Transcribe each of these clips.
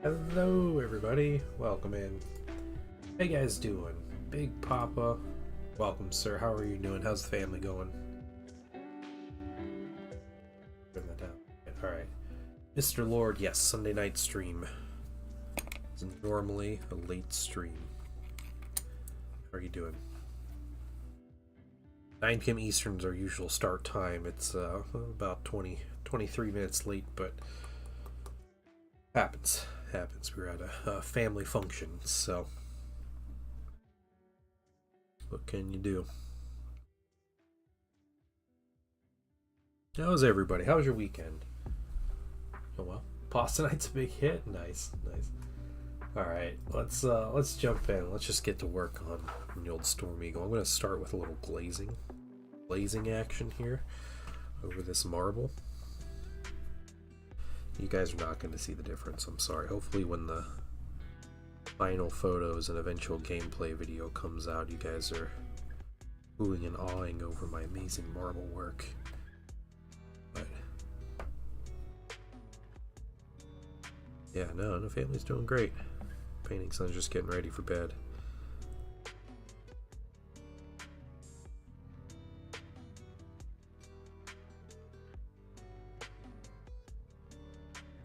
Hello everybody, welcome in. How you guys doing? Big Papa, welcome sir. How are you doing? How's the family going? Turn that down. Alright. Mr. Lord, yes, Sunday night stream. It's normally a late stream. How are you doing? 9 p.m. Eastern is our usual start time. It's about 23 minutes late, but happens. We're at a family function, so what can you do? How's everybody? How was your weekend? Oh well, pasta night's a big hit. Nice. All right, let's jump in. Let's just get to work on the old Storm Eagle. I'm going to start with a little glazing action here over this marble. You guys are not going to see the difference, I'm sorry. Hopefully when the final photos and eventual gameplay video comes out, you guys are oohing and awing over my amazing marble work. But yeah, no, family's doing great. Painting son's just getting ready for bed.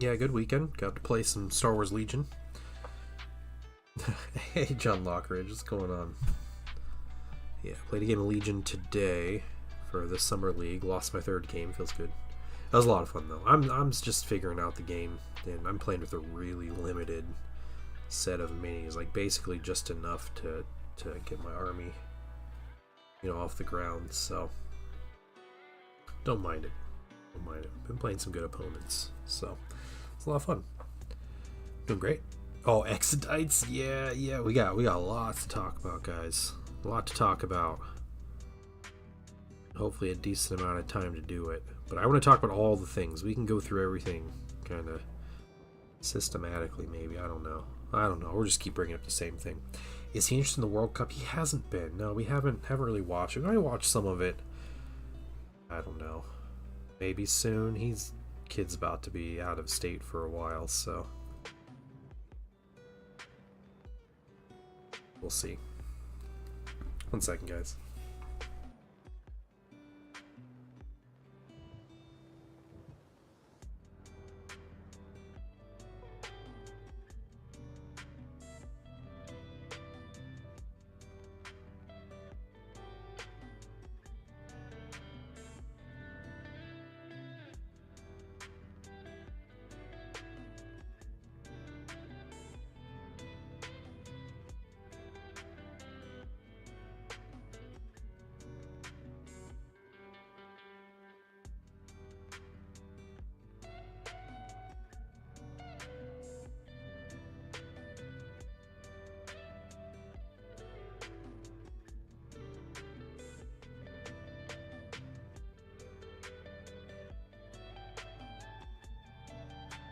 Yeah, good weekend. Got to play some Star Wars Legion. Hey, John Lockridge, what's going on? Yeah, played a game of Legion today for the Summer League. Lost my third game. Feels good. That was a lot of fun, though. I'm just figuring out the game, and I'm playing with a really limited set of minis. Like, basically just enough to get my army, off the ground. So, don't mind it. Been playing some good opponents, so it's a lot of fun. Doing great. Oh, Exodites, yeah, we got lots to talk about, guys. A lot to talk about. Hopefully a decent amount of time to do it. But I want to talk about all the things. We can go through everything kind of systematically, maybe. I don't know. We'll just keep bringing up the same thing. Is he interested in the World Cup? He hasn't been. No, we haven't really watched it. I watched some of it. I don't know. Maybe soon. Kid's about to be out of state for a while, so we'll see. 1 second, guys.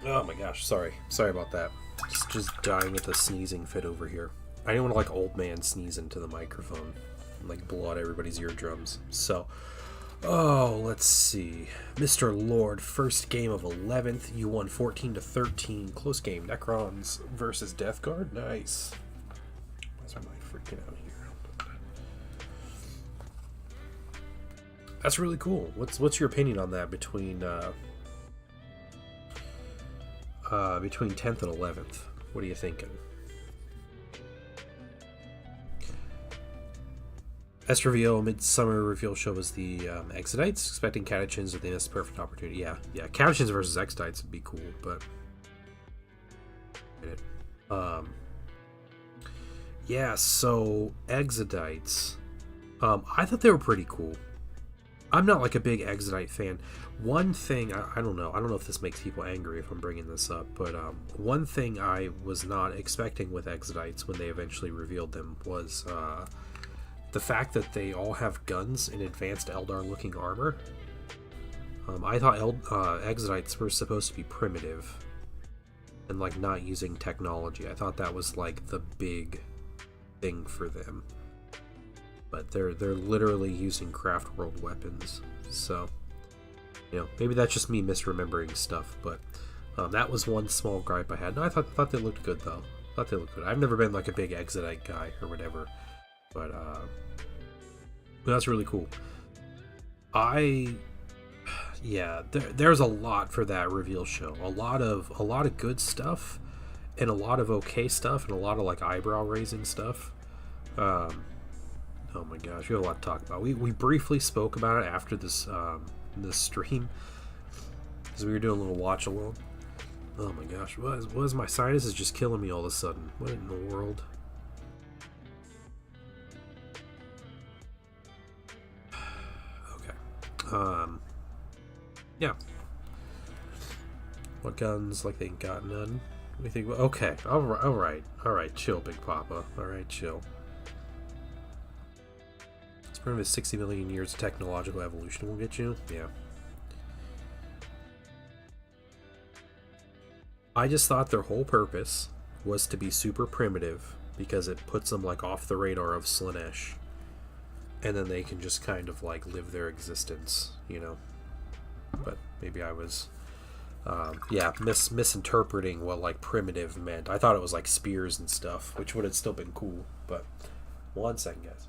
Oh my gosh, sorry about that. Just dying with a sneezing fit over here. I didn't want to old man sneeze into the microphone and blow out everybody's eardrums. So, let's see. Mr. Lord, first game of 11th. You won 14-13. Close game. Necrons versus Death Guard. Nice. Why is my mind freaking out here? That's really cool. What's your opinion on that between 10th and 11th? What are you thinking? SRVO Midsummer reveal show was the Exodites. Expecting Catechins at the end. Perfect opportunity. Yeah. Catechins versus Exodites would be cool, but yeah. So Exodites, I thought they were pretty cool. I'm not a big Exodite fan. One thing, I don't know if this makes people angry if I'm bringing this up, but one thing I was not expecting with Exodites when they eventually revealed them was the fact that they all have guns and advanced Eldar looking armor. I thought Exodites were supposed to be primitive and not using technology. I thought that was the big thing for them. But they're literally using craft world weapons. So, maybe that's just me misremembering stuff, but That was one small gripe I had. No, I thought they looked good though. Thought they looked good. I've never been like a big Exodite guy or whatever, but that's really cool. Yeah, there's a lot for that reveal show. A lot of good stuff, and a lot of okay stuff, and a lot of like eyebrow raising stuff. Oh my gosh, we have a lot to talk about. We briefly spoke about it after this stream, because we were doing a little watch along. Oh my gosh, what is my sinus is just killing me all of a sudden. What in the world? Okay. Yeah. What guns? Like they ain't got none. We think. Okay. All right. Chill, Big Papa. All right, chill. It's pretty much 60 million years of technological evolution will get you. Yeah. I just thought their whole purpose was to be super primitive because it puts them like off the radar of Slaanesh, and then they can just kind of like live their existence, you know. But maybe I was, misinterpreting what like primitive meant. I thought it was like spears and stuff, which would have still been cool. But 1 second, guys.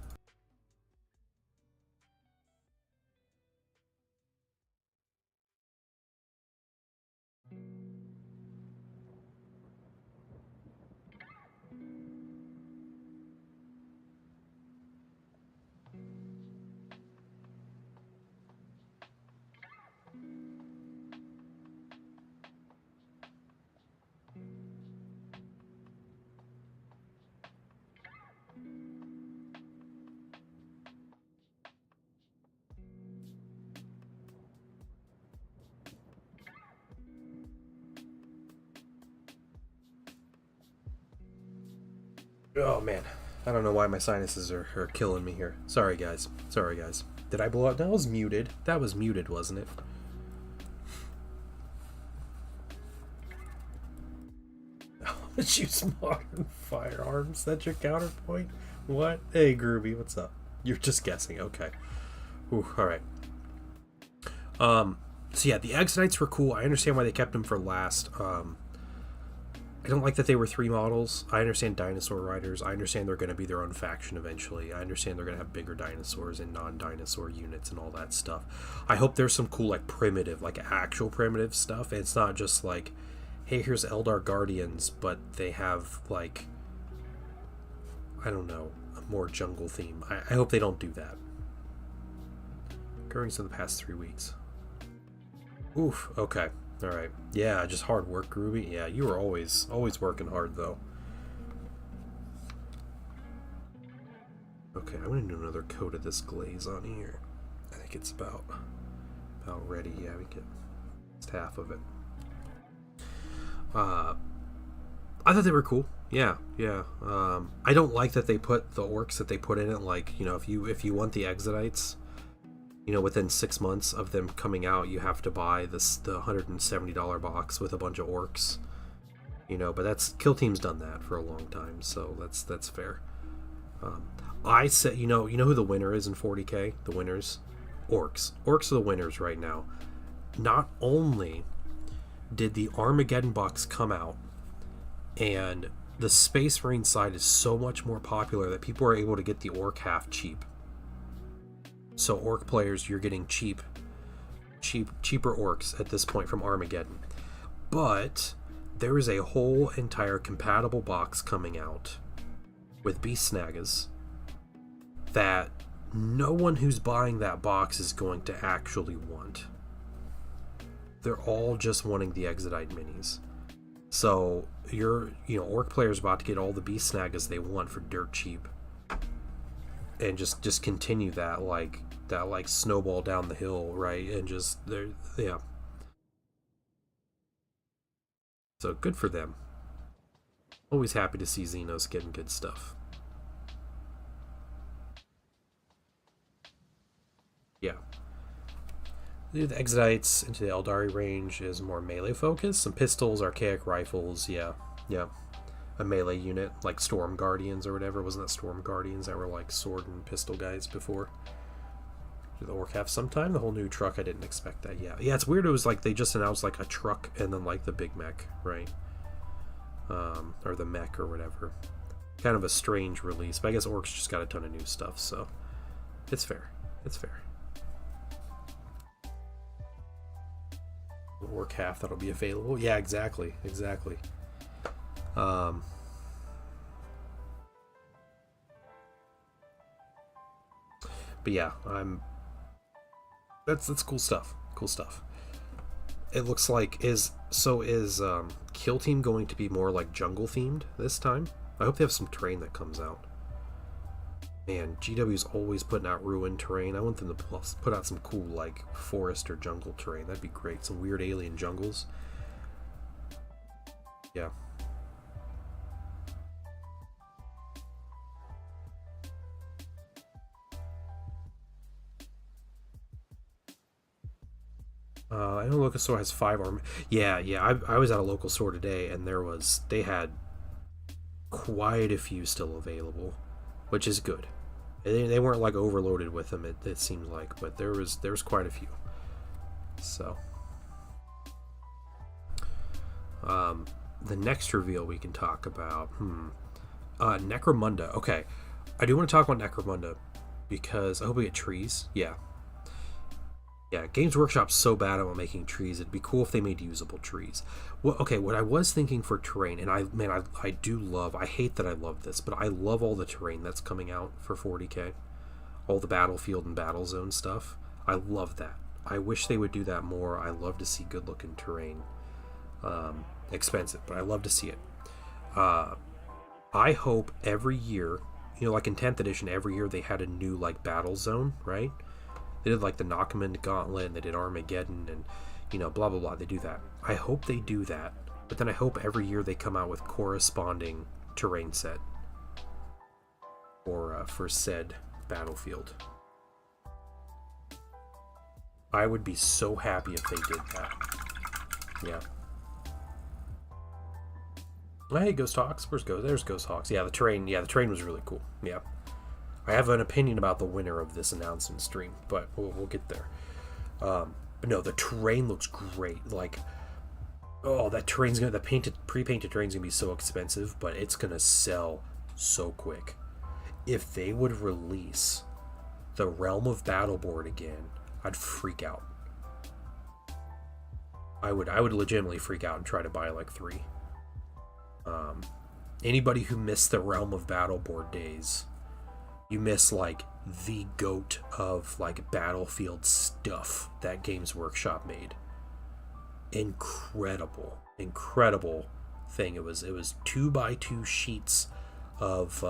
Oh man, I don't know why my sinuses are killing me here. Sorry guys. Did I blow out? That was muted. That was muted, wasn't it? Let's use modern firearms. That's your counterpoint? What? Hey Groovy, what's up? You're just guessing. Okay. Ooh, alright. So yeah, the Exodites were cool. I understand why they kept them for last. I don't like that they were 3 models. I understand dinosaur riders. I understand they're going to be their own faction eventually. I understand they're going to have bigger dinosaurs and non-dinosaur units and all that stuff. I hope there's some cool, like, primitive, like, actual primitive stuff. And it's not just like, hey, here's Eldar Guardians, but they have, like, I don't know, a more jungle theme. I hope they don't do that. Occurrence in the past 3 weeks. Oof, okay. Alright. Yeah, just hard work, Groovy. Yeah, you were always working hard, though. Okay, I'm gonna do another coat of this glaze on here. I think it's about ready. Yeah, we get half of it. I thought they were cool. Yeah. I don't like that they put the orcs that they put in it. Like, you know, if you want the Exodites, you know, within 6 months of them coming out, you have to buy the $170 box with a bunch of orcs. You know, but that's Kill Team's done that for a long time, so that's fair. I said, you know who the winner is in 40K? The winners, orcs. Orcs are the winners right now. Not only did the Armageddon box come out, and the Space Marine side is so much more popular that people are able to get the orc half cheap. So orc players, you're getting cheaper orcs at this point from Armageddon. But there is a whole entire compatible box coming out with Beast Snagas that no one who's buying that box is going to actually want. They're all just wanting the Exodite minis. So orc players about to get all the Beast Snagas they want for dirt cheap. And just continue that snowball down the hill, right? And just yeah. So good for them. Always happy to see Xenos getting good stuff. Yeah. The Exodites into the Eldari range is more melee focused. Some pistols, archaic rifles, yeah. A melee unit, like Storm Guardians or whatever. Wasn't that Storm Guardians that were like sword and pistol guys before? Do the Orc have sometime? The whole new truck, I didn't expect that. Yeah, it's weird. It was like they just announced like a truck and then like the big mech, right? Or the mech or whatever. Kind of a strange release, but I guess Orcs just got a ton of new stuff, so it's fair. It's fair. Orc half that'll be available. Yeah, exactly. But yeah, that's cool stuff. It looks like is Kill Team going to be more like jungle themed this time? I hope they have some terrain that comes out. Man, GW's always putting out ruined terrain. I want them to put out some cool like forest or jungle terrain. That'd be great. Some weird alien jungles. Yeah. I know local store has 5 armor. Yeah. I was at a local store today, and they had quite a few still available, which is good. They weren't like overloaded with them. It seemed like, but there was quite a few. So, the next reveal we can talk about. Necromunda. Okay, I do want to talk about Necromunda because I hope we get trees. Yeah, Games Workshop's so bad about making trees. It'd be cool if they made usable trees. Well, okay, what I was thinking for terrain, and I hate that I love this, but I love all the terrain that's coming out for 40k. All the battlefield and battle zone stuff. I love that. I wish they would do that more. I love to see good looking terrain. Expensive, but I love to see it. I hope every year, like in 10th edition, every year they had a new like battle zone, right? They did like the Nakaman Gauntlet, and they did Armageddon, and blah blah blah. They do that. I hope they do that, but then I hope every year they come out with corresponding terrain set for said battlefield. I would be so happy if they did that. Yeah. Hey, Ghost Hawks. There's Ghost Hawks. Yeah, the terrain was really cool. Yeah. I have an opinion about the winner of this announcement stream, but we'll get there. But no, the terrain looks great. Like, that terrain's pre-painted terrain's gonna be so expensive, but it's gonna sell so quick. If they would release the Realm of Battle board again, I'd freak out. I would legitimately freak out and try to buy like 3. Anybody who missed the Realm of Battle board days, you miss like the goat of like battlefield stuff that Games Workshop made. Incredible thing. It was 2x2 sheets of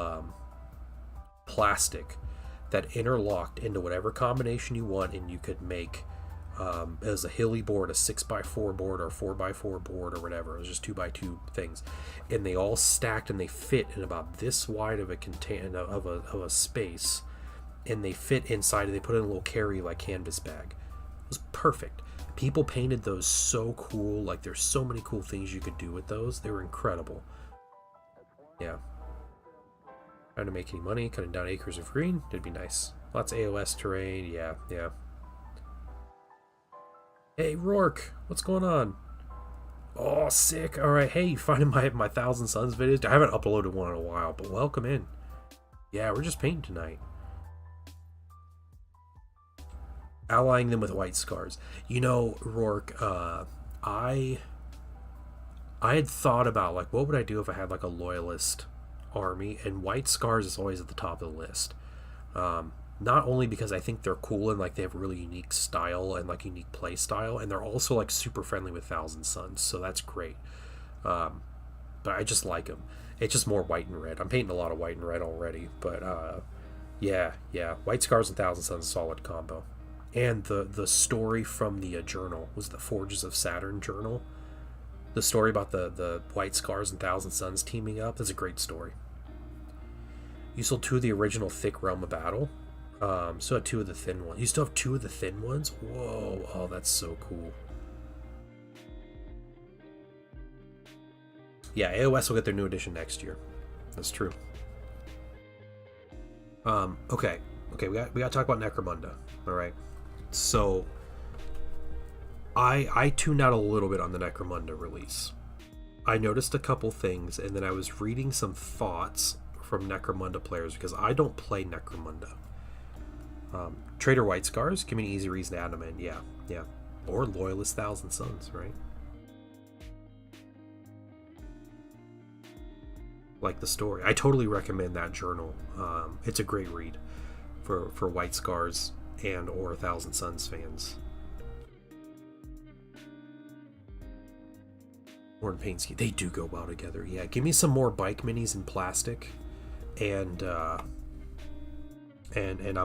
plastic that interlocked into whatever combination you want, and you could make it was a hilly board, a 6x4 board, or 4x4 board, or whatever. It was just 2x2 things, and they all stacked, and they fit in about this wide of a of a space, and they fit inside. And they put in a little carry like canvas bag. It was perfect. People painted those so cool. Like, there's so many cool things you could do with those. They were incredible. Yeah. Trying to make any money, cutting down acres of green. It'd be nice. Lots of AOS terrain. Yeah. Hey, Rourke, what's going on? Oh, sick. All right. Hey, you finding my Thousand Suns videos? I haven't uploaded one in a while, but welcome in. Yeah, we're just painting tonight. Allying them with white scars. Rourke, I had thought about, like, what would I do if I had, like, a loyalist army? And white scars is always at the top of the list. Not only because I think they're cool and like they have a really unique style and like unique play style, and they're also like super friendly with Thousand Suns, so that's great. But I just like them. It's just more white and red. I'm painting a lot of white and red already, but yeah, White Scars and Thousand Suns, solid combo. And the story from the journal was the Forges of Saturn journal. The story about the White Scars and Thousand Suns teaming up is a great story. You sold 2 of the original thick Realm of Battle. Still have 2 of the thin ones. You still have 2 of the thin ones? Whoa. Oh, that's so cool. Yeah, AOS will get their new edition next year. That's true. Okay, we got to talk about Necromunda. All right. So I tuned out a little bit on the Necromunda release. I noticed a couple things, and then I was reading some thoughts from Necromunda players because I don't play Necromunda. Trader White Scars, give me an easy reason to add them in. Yeah, yeah. Or Loyalist Thousand Suns, right? Like the story. I totally recommend that journal. It's a great read for White Scars and or Thousand Suns fans. War and Pain Scheme. They do go well together. Yeah, give me some more bike minis in plastic, and I'm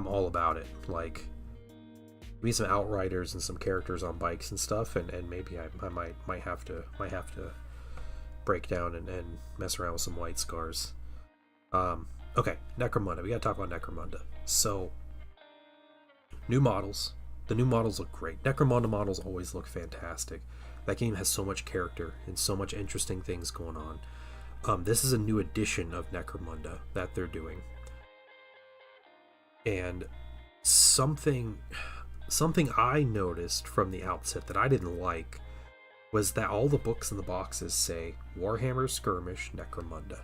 all about it. Like, give me some Outriders and some characters on bikes and stuff, and maybe I might have to break down and mess around with some White Scars. Okay, Necromunda. We gotta talk about Necromunda. So, new models. The new models look great. Necromunda models always look fantastic. That game has so much character and so much interesting things going on. This is a new edition of Necromunda that they're doing. And something I noticed from the outset that I didn't like was that all the books in the boxes say Warhammer Skirmish Necromunda.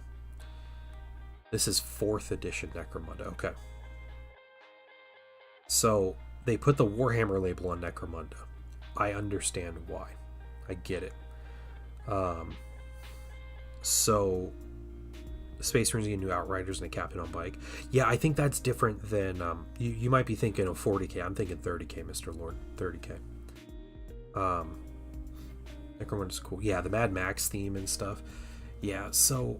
This is 4th edition Necromunda. Okay. So they put the Warhammer label on Necromunda. I understand why. I get it. So Space Marines get new Outriders and a Captain on bike. Yeah, I think that's different than you might be thinking of 40k. I'm thinking 30k, Mr. Lord. 30k. Necromunda's cool. Yeah, the Mad Max theme and stuff. Yeah, so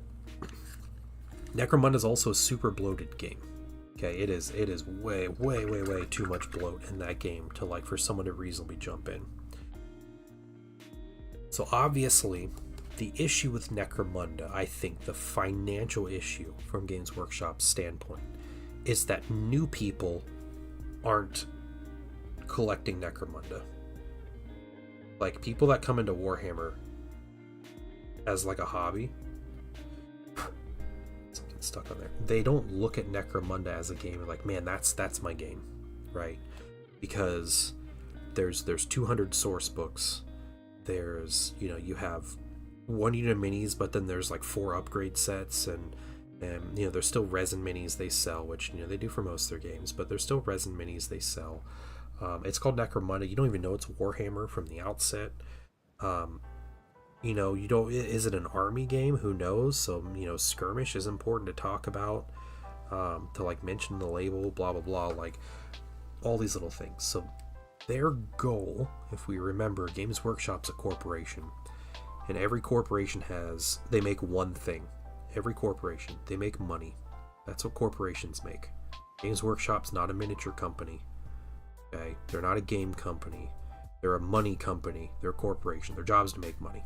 Necromunda's also a super bloated game. Okay, it is way too much bloat in that game to like for someone to reasonably jump in. So obviously, the issue with Necromunda, I think the financial issue from Games Workshop's standpoint, is that new people aren't collecting Necromunda. Like, people that come into Warhammer as like a hobby, something stuck on there, they don't look at Necromunda as a game and like, man, that's my game, right? Because there's 200 source books. There's, you have 1 unit of minis, but then there's like 4 upgrade sets, and there's still resin minis they sell, which they do for most of their games, but there's still resin minis they sell. It's called Necromunda. You don't even know it's Warhammer from the outset. You don't. Is it an army game? Who knows? So skirmish is important to talk about, to like mention the label, blah blah blah, like all these little things. So their goal, if we remember, Games Workshop's a corporation, and every corporation they make one thing. Every corporation, they make money. That's what corporations make. Games Workshop's not a miniature company. Okay, they're not a game company. They're a money company. They're a corporation. Their job is to make money.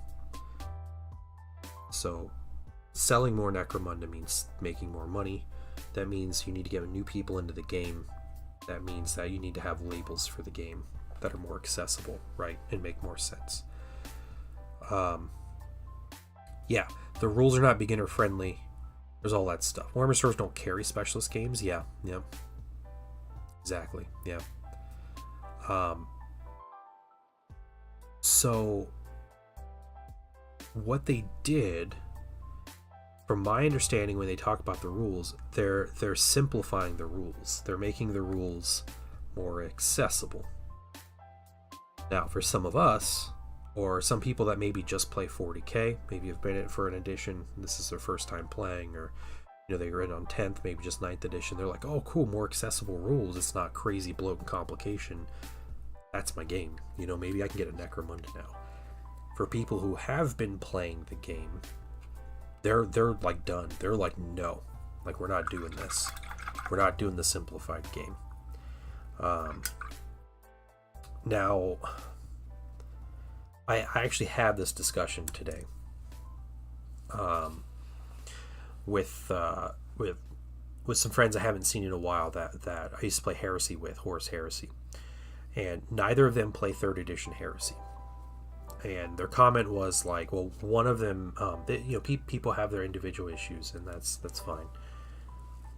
So, selling more Necromunda means making more money. That means you need to get new people into the game. That means that you need to have labels for the game that are more accessible, right, and make more sense. Yeah, the rules are not beginner friendly. There's all that stuff. Warhammer stores don't carry specialist games. Yeah, exactly. Yeah. So what they did, from my understanding, when they talk about the rules, they're simplifying the rules. They're making the rules more accessible. Now, for some of us, or some people that maybe just play 40k, maybe have been in it for an edition, this is their first time playing, or they were in on 10th, maybe just 9th edition, they're like, oh cool, more accessible rules, it's not crazy bloat and complication. That's my game. Maybe I can get a Necromunda now. For people who have been playing the game, they're like done. They're like, no, like, we're not doing this. We're not doing the simplified game. Now, I actually had this discussion today with some friends I haven't seen in a while that I used to play Heresy with, Horus Heresy, and neither of them play 3rd edition Heresy. And their comment was like, well, one of them, people have their individual issues, and that's fine.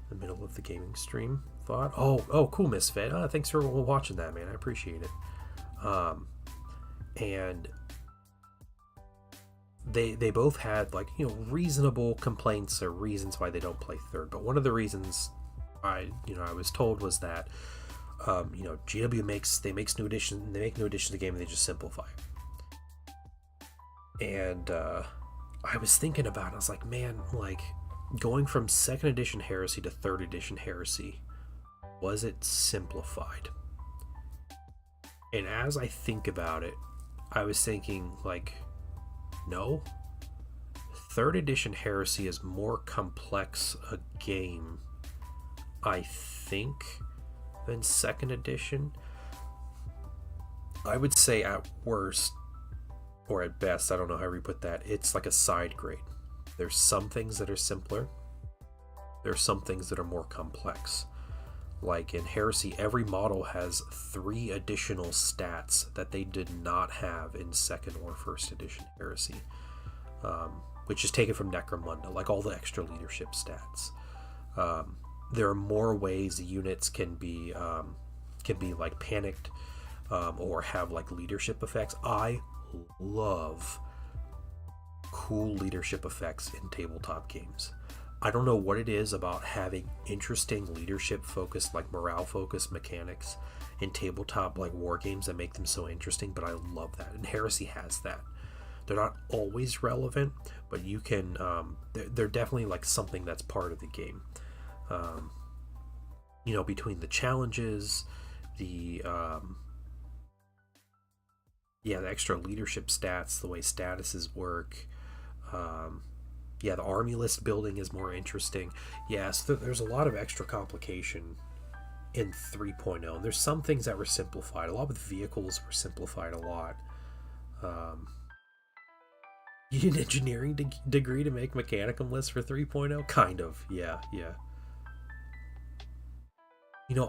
The middle of the gaming stream. thought. Oh, cool, Misfit. Thanks for watching that, man. I appreciate it. And they both had like, you know, reasonable complaints or reasons why they don't play third. But one of the reasons I was told was that GW makes new additions to the game and they just simplify it. And I was thinking about it. I was like, man, like going from second edition Heresy to third edition Heresy, was it simplified? And as I think about it, I was thinking like, no. Third edition Heresy is more complex a game, I think, than second edition. I would say at worst, or at best, I don't know how you put that, it's like a side grade. There's some things that are simpler. There's some things that are more complex. Like in Heresy, every model has 3 additional stats that they did not have in second or first edition Heresy, which is taken from Necromunda, like all the extra leadership stats. There are more ways units can be like panicked or have like leadership effects. I love cool leadership effects in tabletop games. I don't know what it is about having interesting leadership focused, like morale focused mechanics in tabletop like war games that make them so interesting, but I love that, and Heresy has that. They're not always relevant, but you can they're definitely like something that's part of the game. Between the challenges, the extra leadership stats, the way statuses work, the army list building is more interesting. So there's a lot of extra complication in 3.0, and there's some things that were simplified. A lot with vehicles were simplified a lot. You need an engineering degree to make Mechanicum lists for 3.0? Kind of, yeah.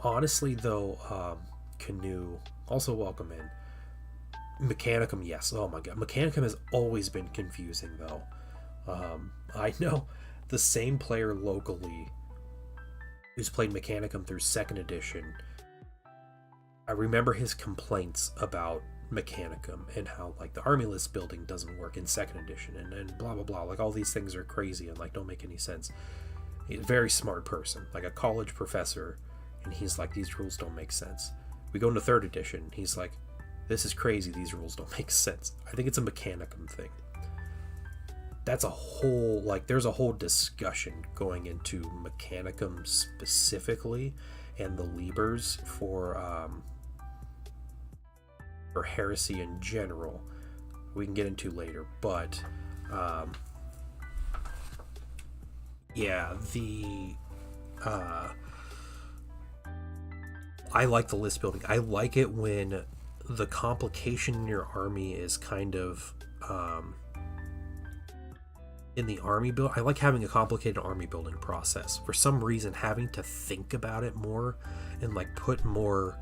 Honestly though, Canoe, also welcome in. Mechanicum, yes. Oh my god, Mechanicum has always been confusing though. I know the same player locally who's played Mechanicum through second edition. I remember his complaints about Mechanicum and how like the army list building doesn't work in second edition and blah blah blah, like all these things are crazy and like don't make any sense. He's a very smart person, like a college professor, and he's like, these rules don't make sense. We go into third edition, he's like, this is crazy, these rules don't make sense. I think it's a Mechanicum thing. That's a whole, like, there's a whole discussion going into Mechanicum specifically and the Libers for Heresy in general. We can get into later, but I like the list building. I like it when the complication in your army is kind of in the army build. I like having a complicated army building process. For some reason, having to think about it more and like put more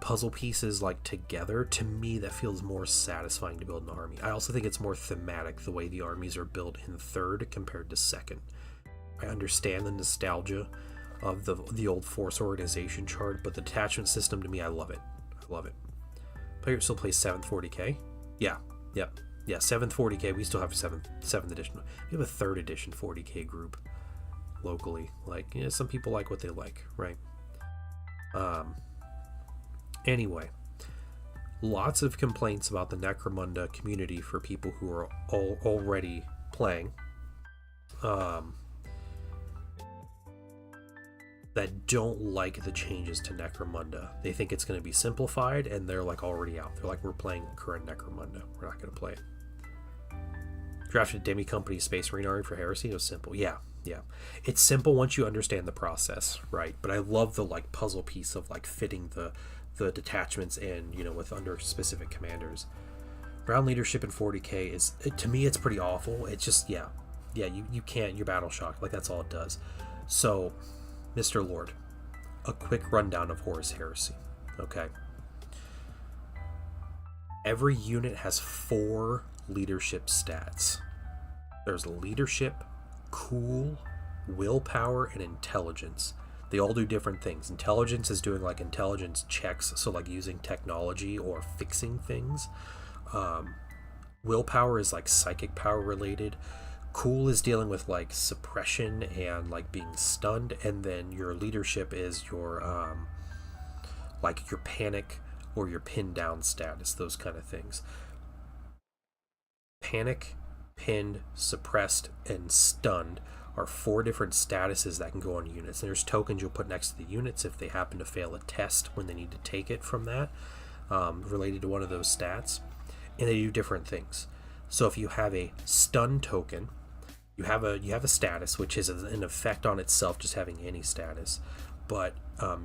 puzzle pieces like together, to me that feels more satisfying to build an army. I also think it's more thematic the way the armies are built in third compared to second. I understand the nostalgia of the old force organization chart, but the detachment system, to me, I love it. Player still plays 7th 40k. Yeah, 7th 40k. We still have 7th edition. We have a 3rd edition 40k group locally. Like, some people like what they like, right? Anyway, lots of complaints about the Necromunda community for people who are already playing. That don't like the changes to Necromunda. They think it's going to be simplified, and they're like already out. They're like, we're playing current Necromunda. We're not going to play it. Drafted Demi Company Space Marine Army for Heresy. It was simple. Yeah. It's simple once you understand the process, right? But I love the like puzzle piece of like fitting the detachments in, with under specific commanders. Ground leadership in 40k is, to me, it's pretty awful. It's just, you can't, you're battle shocked. Like, that's all it does. So, Mr. Lord, a quick rundown of Horus Heresy. Okay. Every unit has 4 leadership stats. There's leadership, cool, willpower, and intelligence. They all do different things. Intelligence is doing like intelligence checks, so like using technology or fixing things. Willpower is like psychic power related. Cool is dealing with like suppression and like being stunned, and then your leadership is your like your panic or your pinned down status, those kind of things. Panic, pinned, suppressed, and stunned are four different statuses that can go on units. And there's tokens you'll put next to the units if they happen to fail a test when they need to take it from that, related to one of those stats. And they do different things. So if you have a stun token, you have a status which is an effect on itself, just having any status. But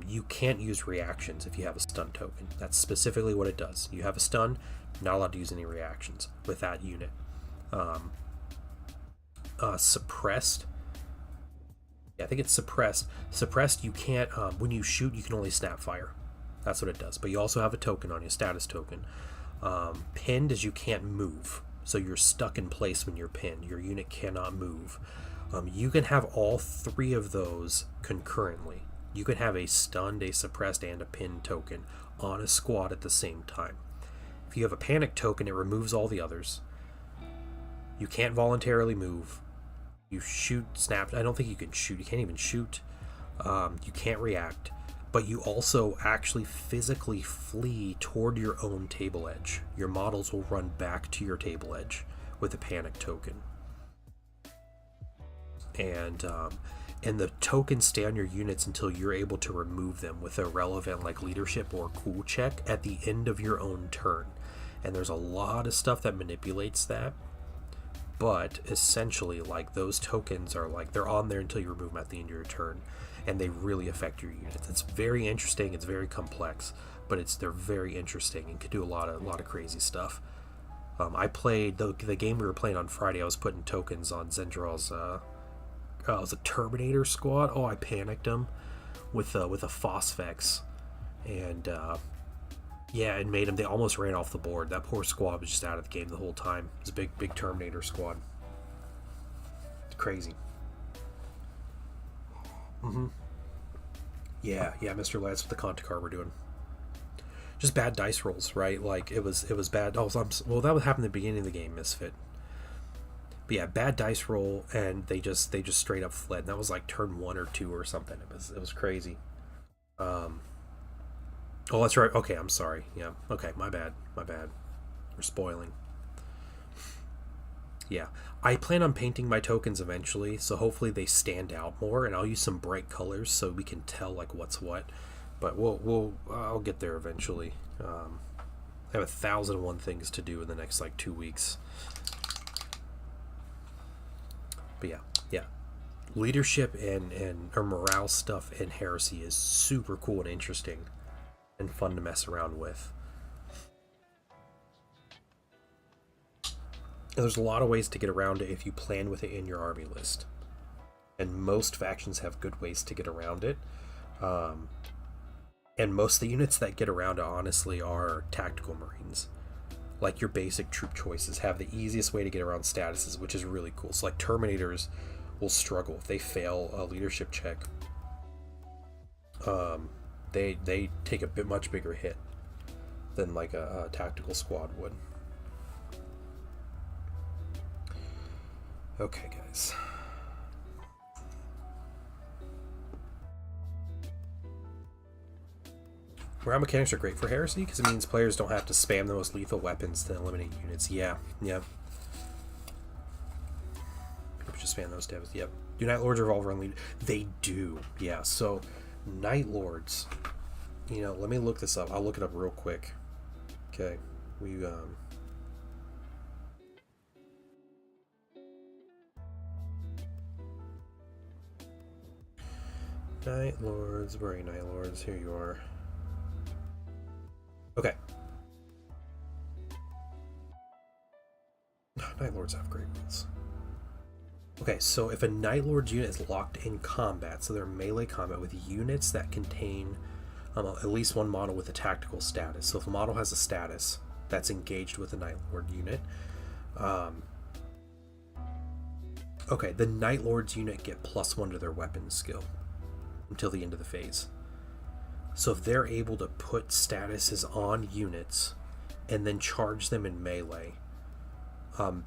you can't use reactions if you have a stun token. That's specifically what it does. You have a stun, not allowed to use any reactions with that unit. Suppressed. Yeah, I think it's suppressed. Suppressed, you can't, when you shoot, you can only snap fire. That's what it does. But you also have a token on you, a status token. Pinned is you can't move. So you're stuck in place when you're pinned. Your unit cannot move. You can have all three of those concurrently. You can have a stunned, a suppressed, and a pinned token on a squad at the same time. If you have a panic token, it removes all the others. You can't voluntarily move. You shoot, snap. I don't think you can shoot. You can't even shoot. You can't react. But you also actually physically flee toward your own table edge. Your models will run back to your table edge with a panic token. And the tokens stay on your units until you're able to remove them with a relevant like leadership or cool check at the end of your own turn. And there's a lot of stuff that manipulates that. But essentially, like, those tokens are like, they're on there until you remove them at the end of your turn, and they really affect your units. It's very interesting, it's very complex, but they're very interesting and could do a lot of crazy stuff. I played the game we were playing on Friday. I was putting tokens on Zendral's it was a Terminator squad. Oh, I panicked him with a Phosphex, and yeah, it made them. They almost ran off the board. That poor squad was just out of the game the whole time. It was a big Terminator squad. It's crazy. Yeah, Mr. Lance with the Contacar we're doing. Just bad dice rolls, right? Like it was bad. Oh, well, that would happen at the beginning of the game, Misfit. But yeah, bad dice roll, and they just straight up fled. And that was like turn 1 or 2 or something. It was crazy. Oh, that's right. Okay, I'm sorry. Yeah. Okay, my bad. We're spoiling. Yeah. I plan on painting my tokens eventually, so hopefully they stand out more, and I'll use some bright colors so we can tell like what's what. But I'll get there eventually. I have 1,001 things to do in the next like 2 weeks. But yeah. Leadership and or morale stuff in Heresy is super cool and interesting and fun to mess around with. And there's a lot of ways to get around it if you plan with it in your army list. And most factions have good ways to get around it. And most of the units that get around it, honestly, are tactical marines. Like your basic troop choices have the easiest way to get around statuses, which is really cool. So like Terminators will struggle if they fail a leadership check. They take a much bigger hit than like a tactical squad would. Okay, guys. Morale mechanics are great for Heresy because it means players don't have to spam the most lethal weapons to eliminate units. Yeah. People should spam those tabs. Yep. Do Night Lords revolve around lead? They do. Yeah. So, Night Lords. Let me look this up. I'll look it up real quick. Okay. Night Lords. Where are you, Night Lords? Here you are. Okay. Night Lords have great rules. Okay, so if a Night Lord's unit is locked in combat, so they're melee combat with units that contain at least one model with a tactical status. So if a model has a status that's engaged with a Night Lord unit, okay, the Night Lord's unit get +1 to their weapons skill. until the end of the phase. So if they're able to put statuses on units and then charge them in melee,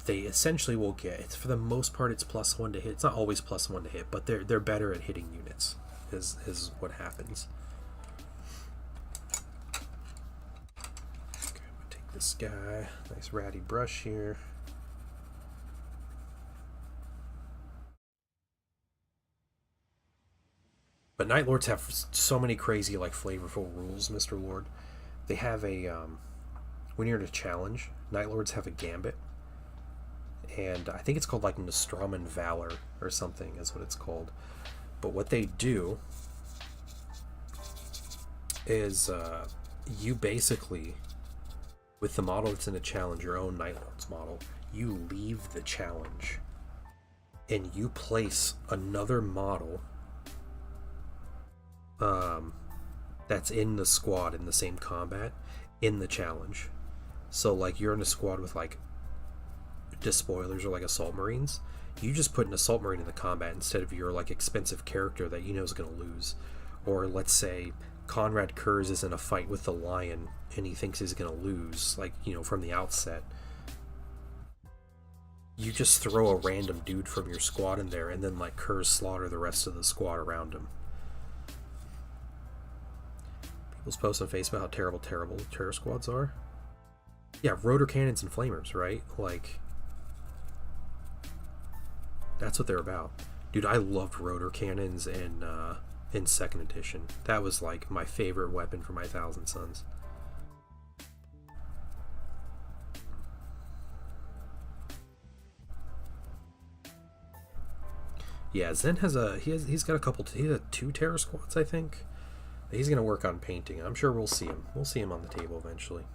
they essentially will get, for the most part, it's +1 to hit. It's not always +1 to hit, but they're better at hitting units, is what happens. Okay, I'm gonna take this guy. Nice ratty brush here. But Night Lords have so many crazy, like, flavorful rules, Mr. Lord. They have a, when you're in a challenge, Night Lords have a gambit. And I think it's called, like, Nostraman Valor or something is what it's called. But what they do is you basically, with the model that's in a challenge, your own Night Lords model, you leave the challenge and you place another model that's in the squad in the same combat in the challenge. So, like, you're in a squad with, like, despoilers or, like, assault marines. You just put an assault marine in the combat instead of your, like, expensive character that you know is going to lose. Or let's say Conrad Kurz is in a fight with the lion and he thinks he's going to lose, like, you know, from the outset. You just throw a random dude from your squad in there and then let Kurz slaughter the rest of the squad around him. People's posts on Facebook how terrible terror squads are. Yeah, rotor cannons and flamers, right? Like, that's what they're about. Dude, I loved rotor cannons in 2nd edition. That was, like, my favorite weapon for my Thousand Sons. Yeah, Zen has he's got a couple. He has 2 terror squads, I think. He's gonna work on painting. I'm sure we'll see him. We'll see him on the table eventually.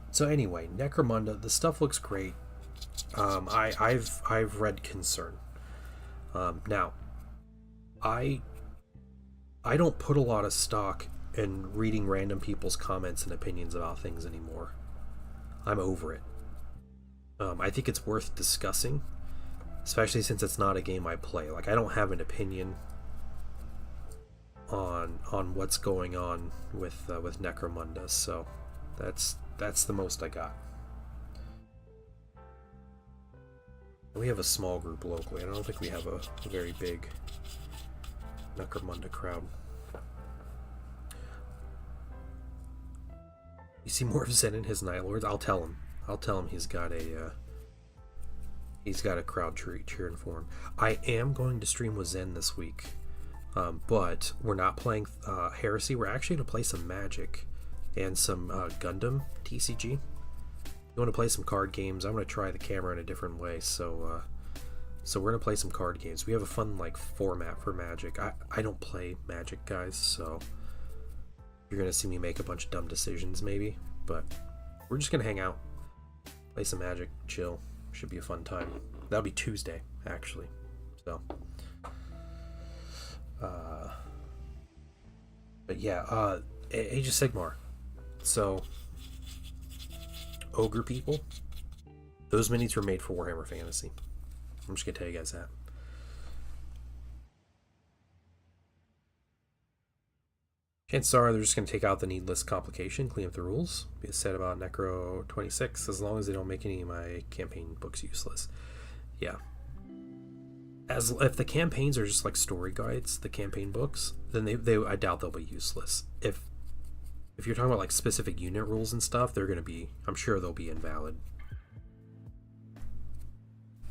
So anyway, Necromunda, the stuff looks great. I've read Concern. Now, I don't put a lot of stock in reading random people's comments and opinions about things anymore. I'm over it. I think it's worth discussing, especially since it's not a game I play. Like, I don't have an opinion on what's going on with Necromunda, so that's the most I got. We have a small group locally. I don't think we have a very big Necromunda crowd. You see more of Zen in his Night Lords? I'll tell him. He's got a crowd cheering for him. I am going to stream with Zen this week. But we're not playing Heresy. We're actually going to play some Magic and some Gundam TCG. You want to play some card games? I'm going to try the camera in a different way. So we're going to play some card games. We have a fun, like, format for Magic. I don't play Magic, guys, so you're going to see me make a bunch of dumb decisions maybe. But we're just going to hang out, play some Magic, chill. Should be a fun time. That'll be Tuesday, actually. So... but yeah, Age of Sigmar. So, ogre people, those minis were made for Warhammer Fantasy. I'm just gonna tell you guys that. Chances are they're just gonna take out the needless complication, clean up the rules. Be said about Necro 26, as long as they don't make any of my campaign books useless. Yeah. As if the campaigns are just like story guides, the campaign books, then they I doubt they'll be useless. If you're talking about like specific unit rules and stuff, they're gonna be, I'm sure they'll be invalid.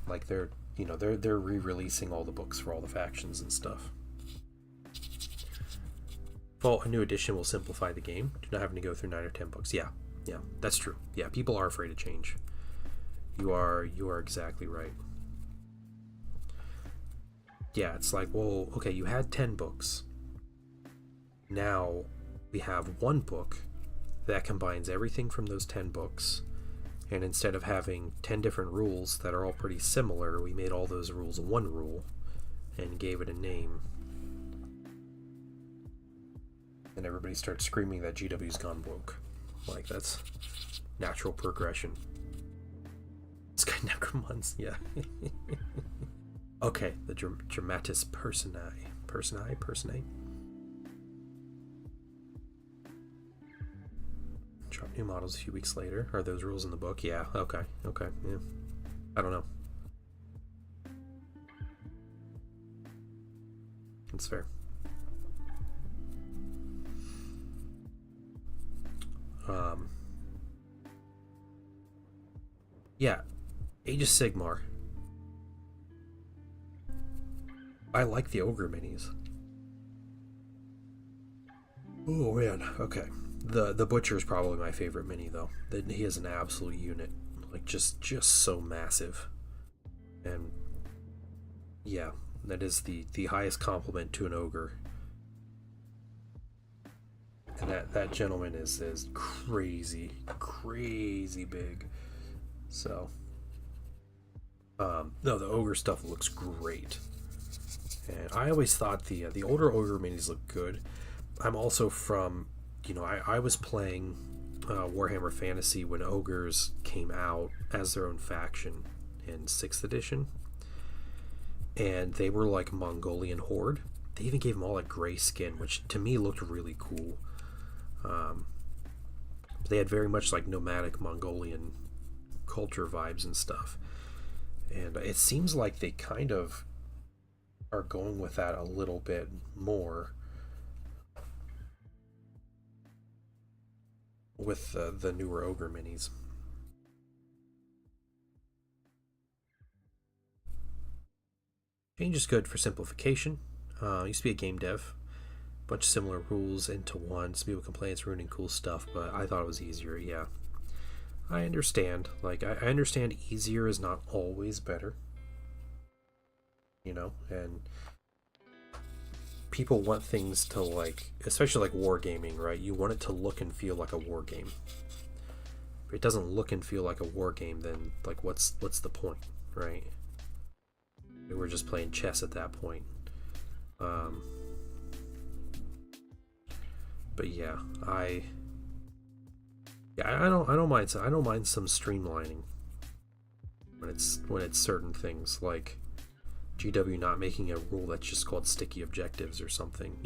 Like they're re-releasing all the books for all the factions and stuff. Well, a new edition will simplify the game. Do not having to go through 9 or 10 books. Yeah, that's true. Yeah, people are afraid of change. You are exactly right. Yeah, it's like, well, okay, you had 10 books. Now we have one book that combines everything from those 10 books. And instead of having 10 different rules that are all pretty similar, we made all those rules one rule and gave it a name. And everybody starts screaming that GW's gone woke. Like, that's natural progression. This guy Necromunda, yeah. Okay, the Dramatis Personae. Drop new models a few weeks later. Are those rules in the book? Yeah. Okay. Okay. Yeah. I don't know. That's fair. Yeah. Age of Sigmar. I like the Ogre minis. Oh man. Okay. The Butcher is probably my favorite mini though. He is an absolute unit. Like just so massive. And yeah, that is the highest compliment to an ogre. And that gentleman is crazy big. So no, the ogre stuff looks great. And I always thought the older ogre minis look good. I'm also from, I was playing Warhammer Fantasy when ogres came out as their own faction in 6th edition, and they were like Mongolian horde. They even gave them all like gray skin, which to me looked really cool. They had very much like nomadic Mongolian culture vibes and stuff, and it seems like they kind of are going with that a little bit more with the newer ogre minis. Change is good for simplification. Used to be a game dev, bunch of similar rules into one. Some people complain it's ruining cool stuff, but I thought it was easier. Yeah, I understand. Like I understand easier is not always better. And people want things to, like, especially like wargaming, right? You want it to look and feel like a war game. If it doesn't look and feel like a war game, then like what's the point, right? We're just playing chess at that point. But yeah, I don't mind some streamlining when it's certain things, like GW not making a rule that's just called sticky objectives or something,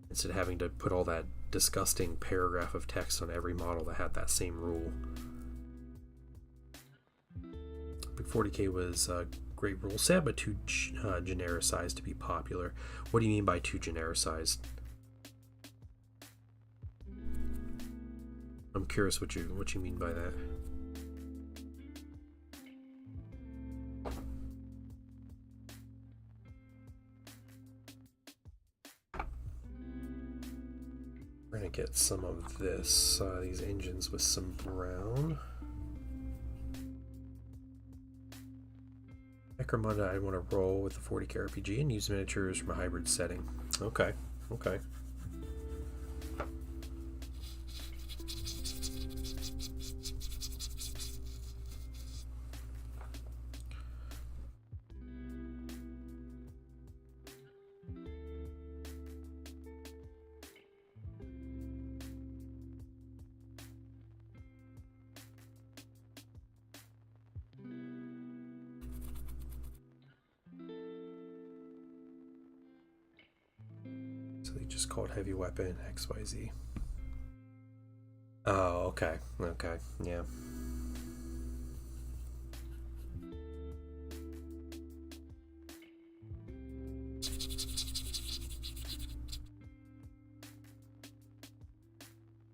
instead of having to put all that disgusting paragraph of text on every model that had that same rule. Big 40k was a great rule set, but too genericized to be popular. What do you mean by too genericized? I'm curious what you mean by that. We're gonna get some of this, these engines with some brown. Necromunda, I want to roll with the 40k RPG and use miniatures from a hybrid setting. Okay. Just called heavy weapon XYZ. Oh, okay, yeah.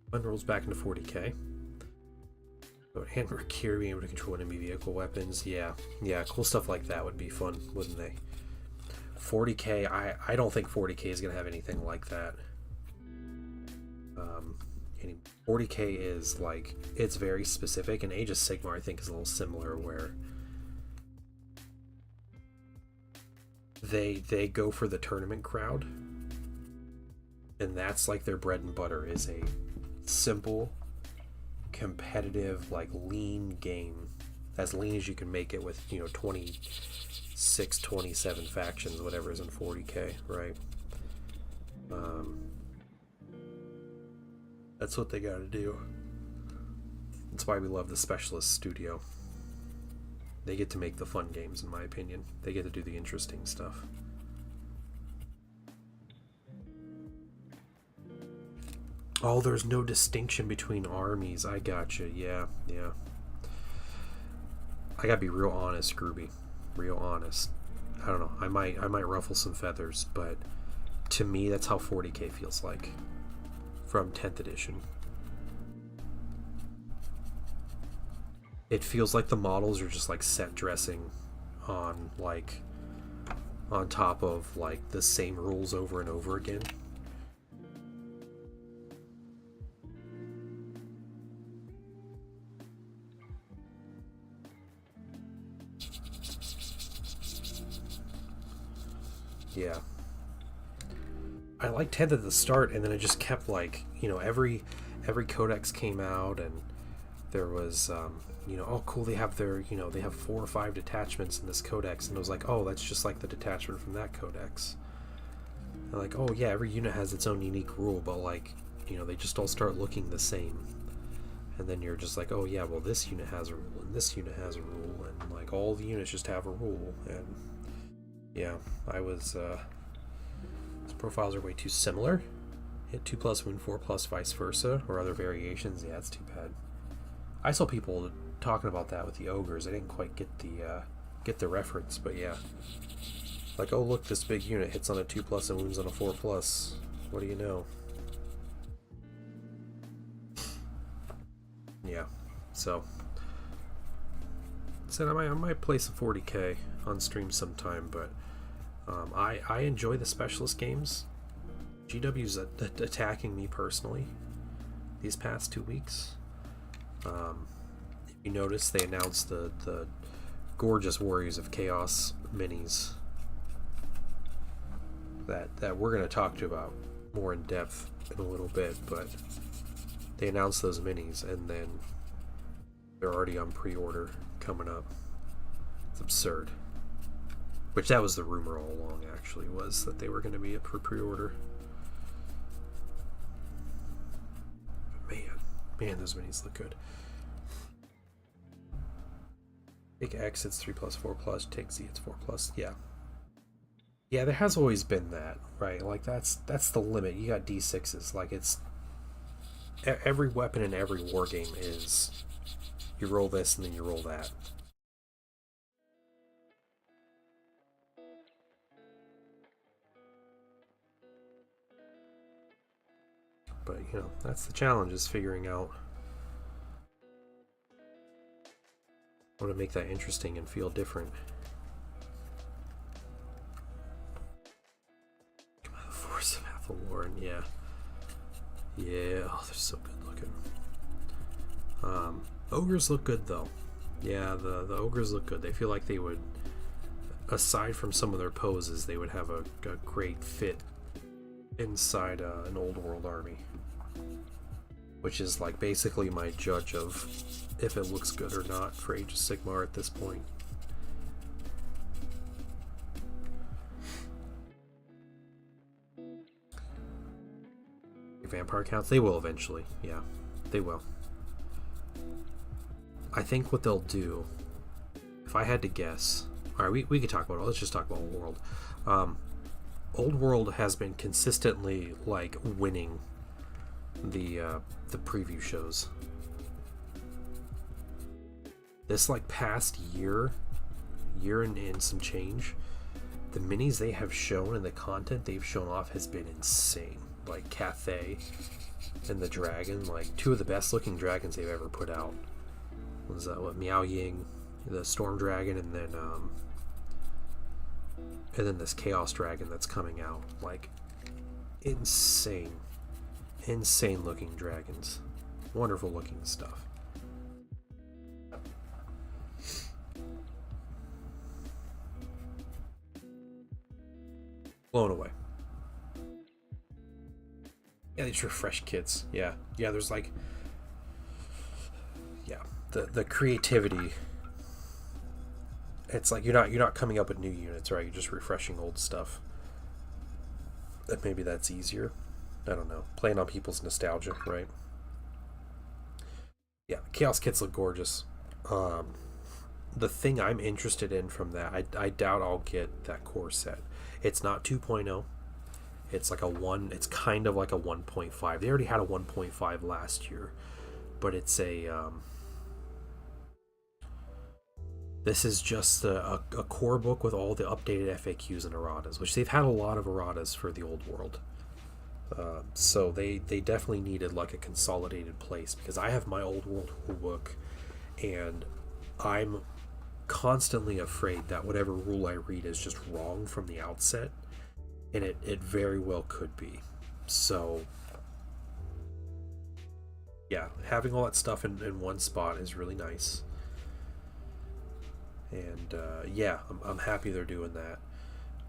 One rolls back into 40k. So hand Rakir being able to control enemy vehicle weapons. Yeah, cool stuff like that would be fun, wouldn't they? 40k, I don't think 40k is going to have anything like that. 40k is like, it's very specific, and Age of Sigmar I think is a little similar, where they go for the tournament crowd, and that's like their bread and butter, is a simple, competitive, like lean game, as lean as you can make it with 26, 27 factions, whatever is in 40k, right? That's what they gotta do. That's why we love the Specialist Studio. They get to make the fun games, in my opinion. They get to do the interesting stuff. Oh, there's no distinction between armies. I gotcha. Yeah, yeah. I gotta be real honest, Groovy. Real honest. I don't know. I might ruffle some feathers, but to me, that's how 40k feels like from 10th edition. It feels like the models are just like set dressing on on top of like the same rules over and over again. Yeah. I liked 10th at the start, and then it just kept like, every codex came out, and there was oh cool, they have their, they have 4 or 5 detachments in this codex, and it was like, oh, that's just like the detachment from that codex. And like, oh yeah, every unit has its own unique rule, but like, they just all start looking the same. And then you're just like, oh yeah, well, this unit has a rule, and this unit has a rule, and like all the units just have a rule. And yeah, his profiles are way too similar. Hit 2+ wound 4+ vice versa, or other variations. Yeah, it's too bad. I saw people talking about that with the ogres. I didn't quite get the reference, but yeah. Like, oh look, this big unit hits on a 2+ and wounds on a 4+. What do you know? Yeah, so I might play some 40k on stream sometime, but I enjoy the specialist games. GW's attacking me personally these past 2 weeks. If you notice, they announced the gorgeous Warriors of Chaos minis that we're going to talk to about more in depth in a little bit, but they announced those minis, and then they're already on pre-order coming up. It's absurd. Which that was the rumor all along, actually, was that they were going to be up for pre-order. Man, those minis look good. Take X, it's 3+, 4+. Take Z, it's 4+. Yeah. Yeah, there has always been that, right? Like, that's the limit. You got D6s. Like, it's... Every weapon in every war game is... You roll this, and then you roll that. But, that's the challenge, is figuring out how to make that interesting and feel different. Come on, the Force of Athelwarn, yeah. Yeah, oh, they're so good looking. Ogres look good, though. Yeah, the ogres look good. They feel like they would, aside from some of their poses, they would have a great fit inside an old world army, which is like basically my judge of if it looks good or not for Age of Sigmar at this point. Vampire counts, they will eventually. Yeah, they will. I think what they'll do, if I had to guess, alright, we could talk about it. Let's just talk about Old World. Old World has been consistently like winning the preview shows. This like past year and some change, the minis they have shown and the content they've shown off has been insane. Like Cathay and the dragon, like 2 of the best looking dragons they've ever put out. Was Miao Ying, the Storm Dragon, and then this Chaos Dragon that's coming out. Like insane looking dragons, wonderful looking stuff. Blown away. Yeah, these refresh kits. Yeah, there's like, the creativity. It's like you're not coming up with new units, right? You're just refreshing old stuff. And maybe that's easier. I don't know. Playing on people's nostalgia, right? Yeah, Chaos kits look gorgeous. the thing I'm interested in from that, I doubt I'll get that core set. It's not 2.0. It's like a 1, it's kind of like a 1.5. They already had a 1.5 last year, but it's a this is just a core book with all the updated FAQs and erratas, which they've had a lot of erratas for the old world. So they definitely needed like a consolidated place, because I have my old world rulebook, and I'm constantly afraid that whatever rule I read is just wrong from the outset, and it very well could be. So yeah, having all that stuff in one spot is really nice. And yeah, I'm happy they're doing that.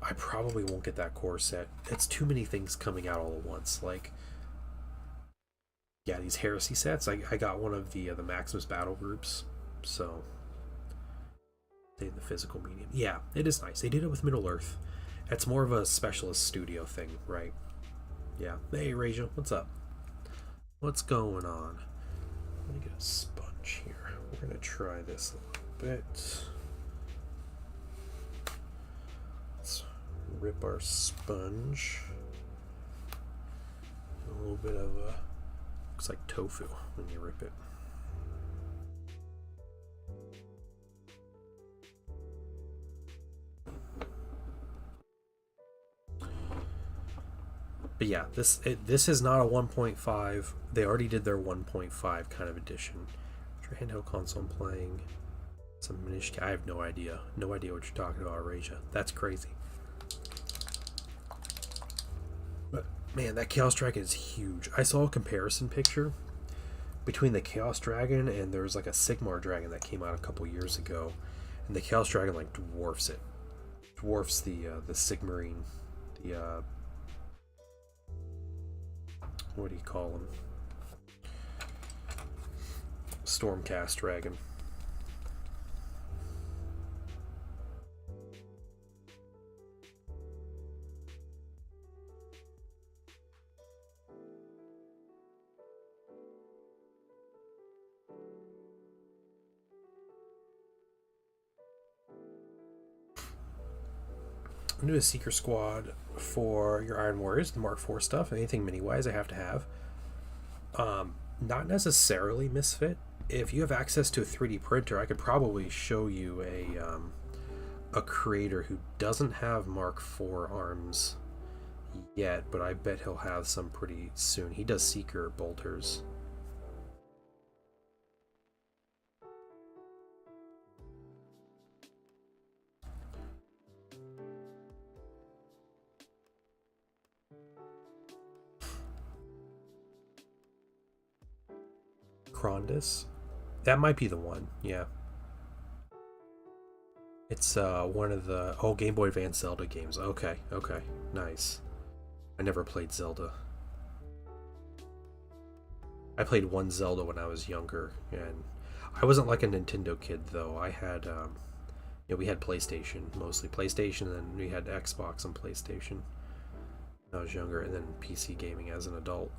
I probably won't get that core set. It's too many things coming out all at once. Like, yeah, these heresy sets. I got one of the Maximus battle groups, so in the physical medium. Yeah, it is nice. They did it with Middle Earth. It's more of a specialist studio thing, right? Yeah. Hey, Raja, what's up? What's going on? Let me get a sponge here. We're gonna try this a little bit. Let's rip our sponge. A little bit of looks like tofu when you rip it. But yeah, this is not a 1.5. They already did their 1.5 kind of edition. Your handheld console I'm playing. Some Minish. I have no idea. No idea what you're talking about, Raja. That's crazy. But man, that Chaos Dragon is huge. I saw a comparison picture between the Chaos Dragon and there was like a Sigmar Dragon that came out a couple years ago, and the Chaos Dragon like dwarfs it. Dwarfs the Sigmarine. The what do you call him? Stormcast Dragon. I'm doing a Seeker Squad for your Iron Warriors, the Mark IV stuff. Anything mini-wise I have to have. Not necessarily Misfit. If you have access to a 3D printer, I could probably show you a creator who doesn't have Mark IV arms yet, but I bet he'll have some pretty soon. He does Seeker bolters. Krondus? That might be the one, yeah. It's one of the Game Boy Advance Zelda games. Okay, nice. I never played Zelda. I played one Zelda when I was younger, and I wasn't like a Nintendo kid though. I had we had PlayStation, mostly PlayStation, and then we had Xbox and PlayStation when I was younger, and then PC gaming as an adult.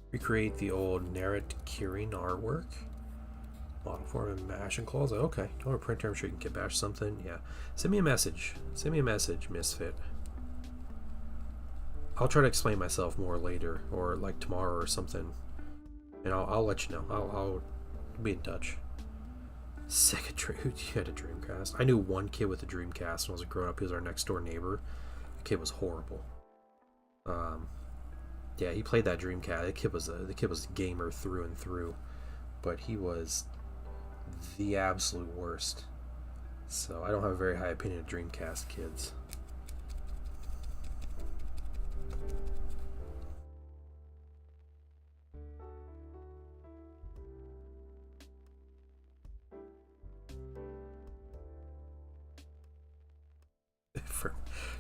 Recreate the old Narret Kirin artwork. Model form and mash and claws. Okay. Do you want a printer? I'm sure you can get bash something. Yeah. Send me a message. Send me a message, Misfit. I'll try to explain myself more later, or like tomorrow or something. And I'll let you know. I'll be in touch. Sega Dream. You had a Dreamcast. I knew one kid with a Dreamcast when I was growing up. He was our next door neighbor. The kid was horrible. Yeah, he played that Dreamcast. The kid was a gamer through and through, but he was the absolute worst. So I don't have a very high opinion of Dreamcast kids.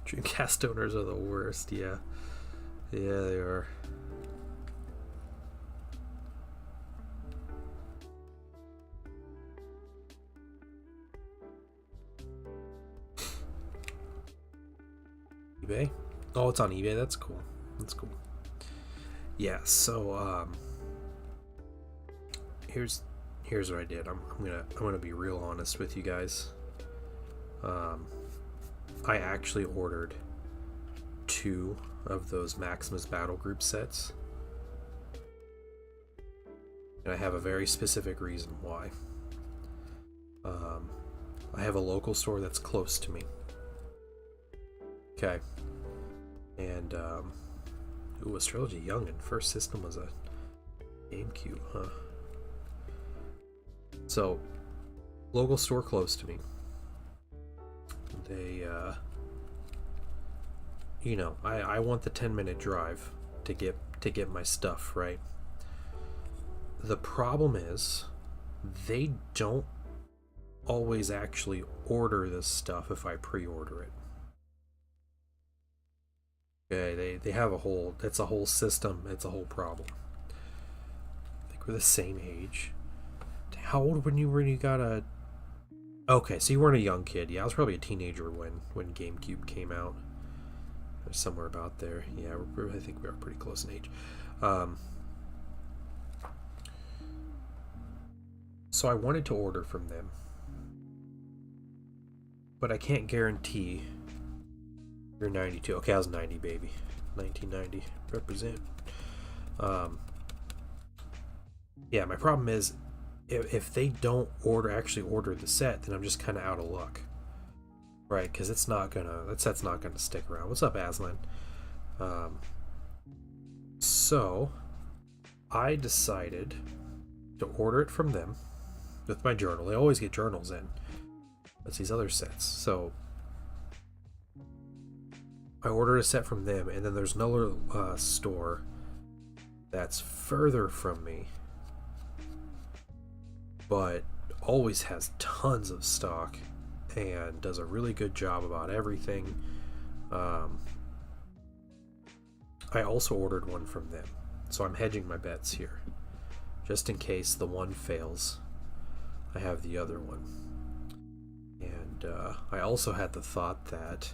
Dreamcast owners are the worst. Yeah, they are. eBay? Oh, it's on eBay. That's cool. Yeah. So here's what I did. I'm gonna be real honest with you guys. I actually ordered 2 of those Maximus Battle Group sets, and I have a very specific reason why. I have a local store that's close to me. Okay. And, ooh, Astrology Youngin. First system was a GameCube, huh? So, local store close to me. They, you know, I want the 10-minute drive to get my stuff, right? The problem is, they don't always actually order this stuff if I pre-order it. Okay, they have it's a whole system, it's a whole problem. I think we're the same age. How old when you got a... Okay, so you weren't a young kid. Yeah, I was probably a teenager when GameCube came out. Or somewhere about there. Yeah, I think we are pretty close in age. So I wanted to order from them, but I can't guarantee. You're 92. Okay, I was 90, baby. 1990. Represent. Yeah, my problem is, if they don't actually order the set, then I'm just kind of out of luck. Right, because that set's not gonna stick around. What's up, Aslan? So, I decided to order it from them with my journal. They always get journals in. That's these other sets. So, I ordered a set from them, and then there's another store that's further from me, but always has tons of stock and does a really good job about everything. I also ordered one from them, so I'm hedging my bets here. Just in case the one fails, I have the other one. And I also had the thought that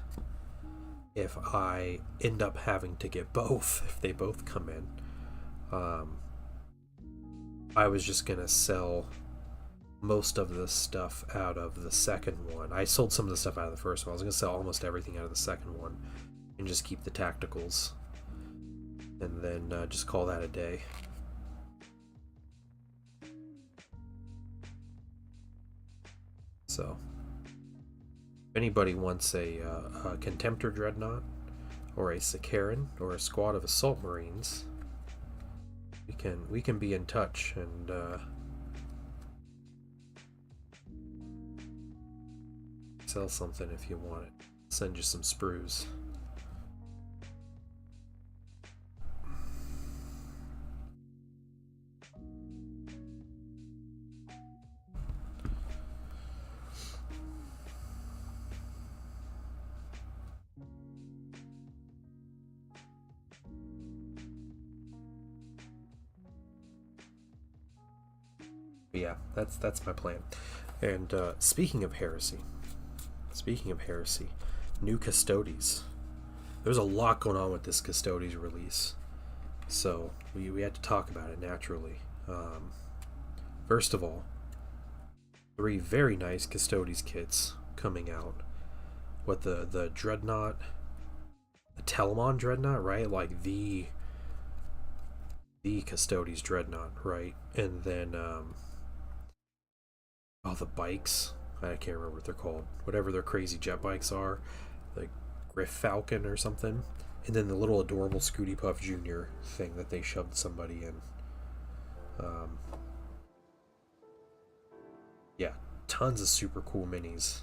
if I end up having to get both, if they both come in, I was just gonna sell most of the stuff out of the second one. I sold some of the stuff out of the first one. I was gonna sell almost everything out of the second one and just keep the tacticals, and then just call that a day. So, if anybody wants a Contemptor Dreadnought, or a Sicaran, or a squad of Assault Marines, we can be in touch and sell something if you want it. Send you some sprues. But yeah, that's my plan. And speaking of heresy, new Custodes. There's a lot going on with this Custodes release, so we had to talk about it naturally. First of all, 3 very nice Custodes kits coming out. What, the Dreadnought, the Telamon Dreadnought, right? Like the Custodes Dreadnought, right? And then the bikes. I can't remember what they're called. Whatever their crazy jet bikes are, like Griff Falcon or something. And then the little adorable Scooty Puff Jr. thing that they shoved somebody in. Yeah, tons of super cool minis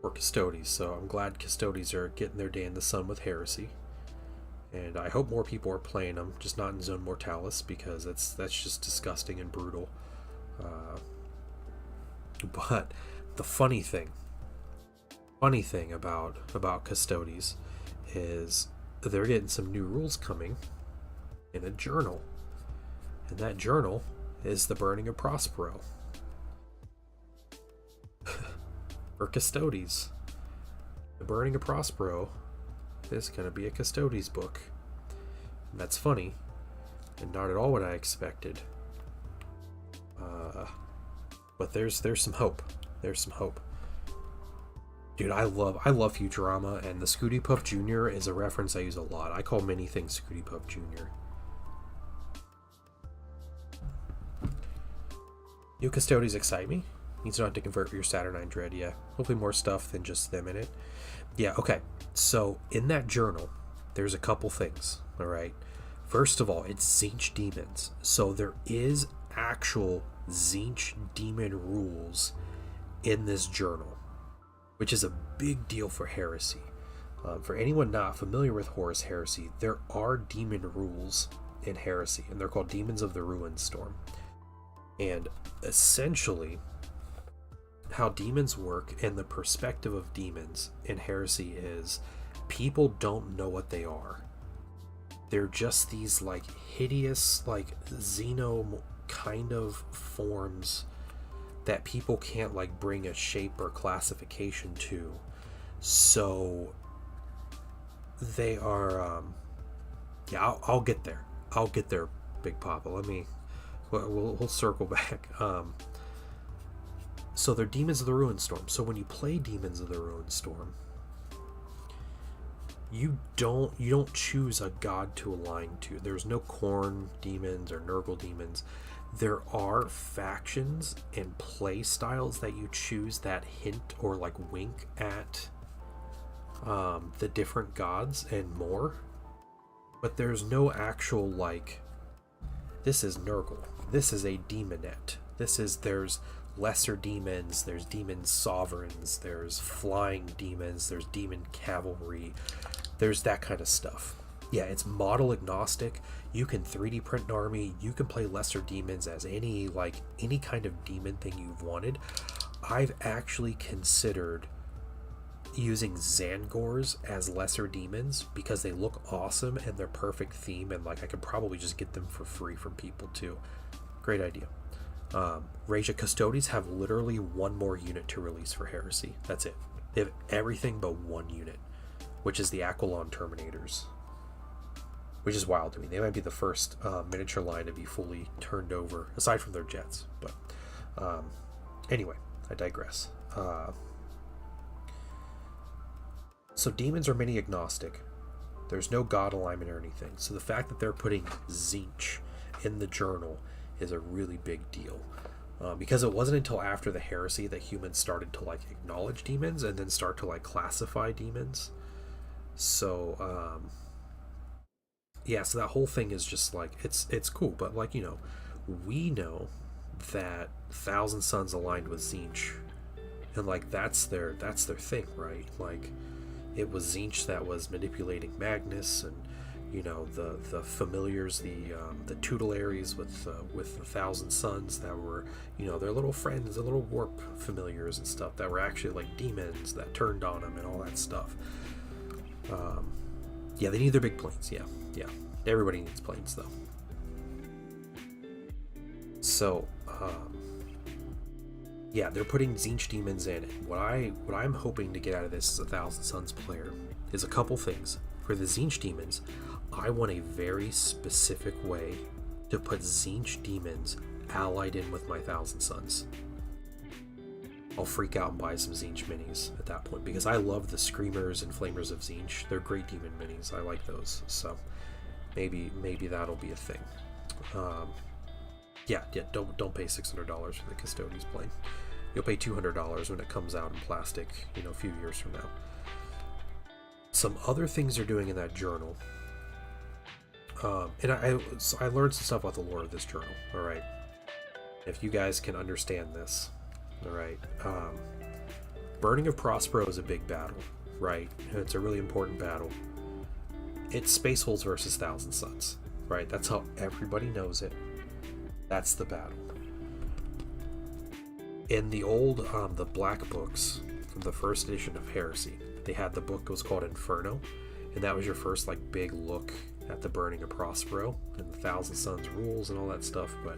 for Custodes. So I'm glad Custodes are getting their day in the sun with Heresy. And I hope more people are playing them, just not in Zone Mortalis, because that's just disgusting and brutal. But the funny thing about Custodes is they're getting some new rules coming in a journal, and that journal is the Burning of Prospero for Custodes. The Burning of Prospero is going to be a Custodes book, and that's funny and not at all what I expected. But there's some hope. There's some hope. Dude, I love Futurama, and the Scooty Puff Jr. is a reference I use a lot. I call many things Scooty Puff Jr. New custodians excite me. Means you don't have to convert your Saturnine Dread, yeah. Hopefully more stuff than just them in it. Yeah, okay. So, in that journal, there's a couple things, alright? First of all, it's Tzeentch demons. So there is actual Tzeentch demon rules in this journal, which is a big deal for Heresy. For anyone not familiar with Horus Heresy, there are demon rules in Heresy, and they're called Demons of the Ruin Storm. And essentially, how demons work and the perspective of demons in Heresy is people don't know what they are. They're just these like hideous, like xeno kind of forms that people can't like bring a shape or classification to. So they are yeah, I'll get there. I'll get there, Big Papa. We'll circle back. So they're Demons of the Ruin Storm. So when you play Demons of the Ruin Storm, you don't choose a god to align to. There's no Khorne demons or Nurgle demons. There are factions and play styles that you choose that hint or like wink at the different gods and more. But there's no actual like, this is Nurgle, this is a demonette, there's lesser demons, there's demon sovereigns, there's flying demons, there's demon cavalry, there's that kind of stuff. Yeah, it's model agnostic. You can 3D print an army, you can play lesser demons as any kind of demon thing you've wanted. I've actually considered using Zangors as lesser demons because they look awesome and they're perfect theme, and like I could probably just get them for free from people too. Great idea. Regia Custodes have literally one more unit to release for Heresy. That's it. They have everything but one unit, which is the Aquilon Terminators, which is wild to me. They might be the first miniature line to be fully turned over, aside from their jets. But anyway, I digress. So demons are mini agnostic. There's no god alignment or anything. So the fact that they're putting Tzeentch in the journal is a really big deal. Because it wasn't until after the Heresy that humans started to like acknowledge demons and then start to like classify demons. So yeah, so that whole thing is just like it's cool, but like, you know, we know that Thousand Sons aligned with Tzeentch, and like that's their thing, right? Like it was Tzeentch that was manipulating Magnus, and you know the familiars, the tutelaries with the Thousand Sons that were, you know, their little friends, their little warp familiars and stuff that were actually like demons that turned on them and all that stuff. Yeah, they need their big planes. Yeah. Everybody needs planes though. So, yeah, they're putting Tzeentch demons in. What I'm hoping to get out of this as a Thousand Sons player is a couple things. For the Tzeentch demons, I want a very specific way to put Tzeentch demons allied in with my Thousand Sons. I'll freak out and buy some Tzeentch minis at that point, because I love the Screamers and Flamers of Tzeentch. They're great demon minis. I like those. So maybe that'll be a thing. Yeah. Don't pay $600 for the Custodes plane. You'll pay $200 when it comes out in plastic, you know, a few years from now. Some other things they're doing in that journal. And I learned some stuff about the lore of this journal. All right. If you guys can understand this. All right. Burning of Prospero is a big battle, right? It's a really important battle. It's Space Wolves versus Thousand Sons, right? That's how everybody knows it. That's the battle. In the old, the black books from the first edition of Heresy, they had the book was called Inferno, and that was your first like big look at the burning of Prospero and the Thousand Sons rules and all that stuff. But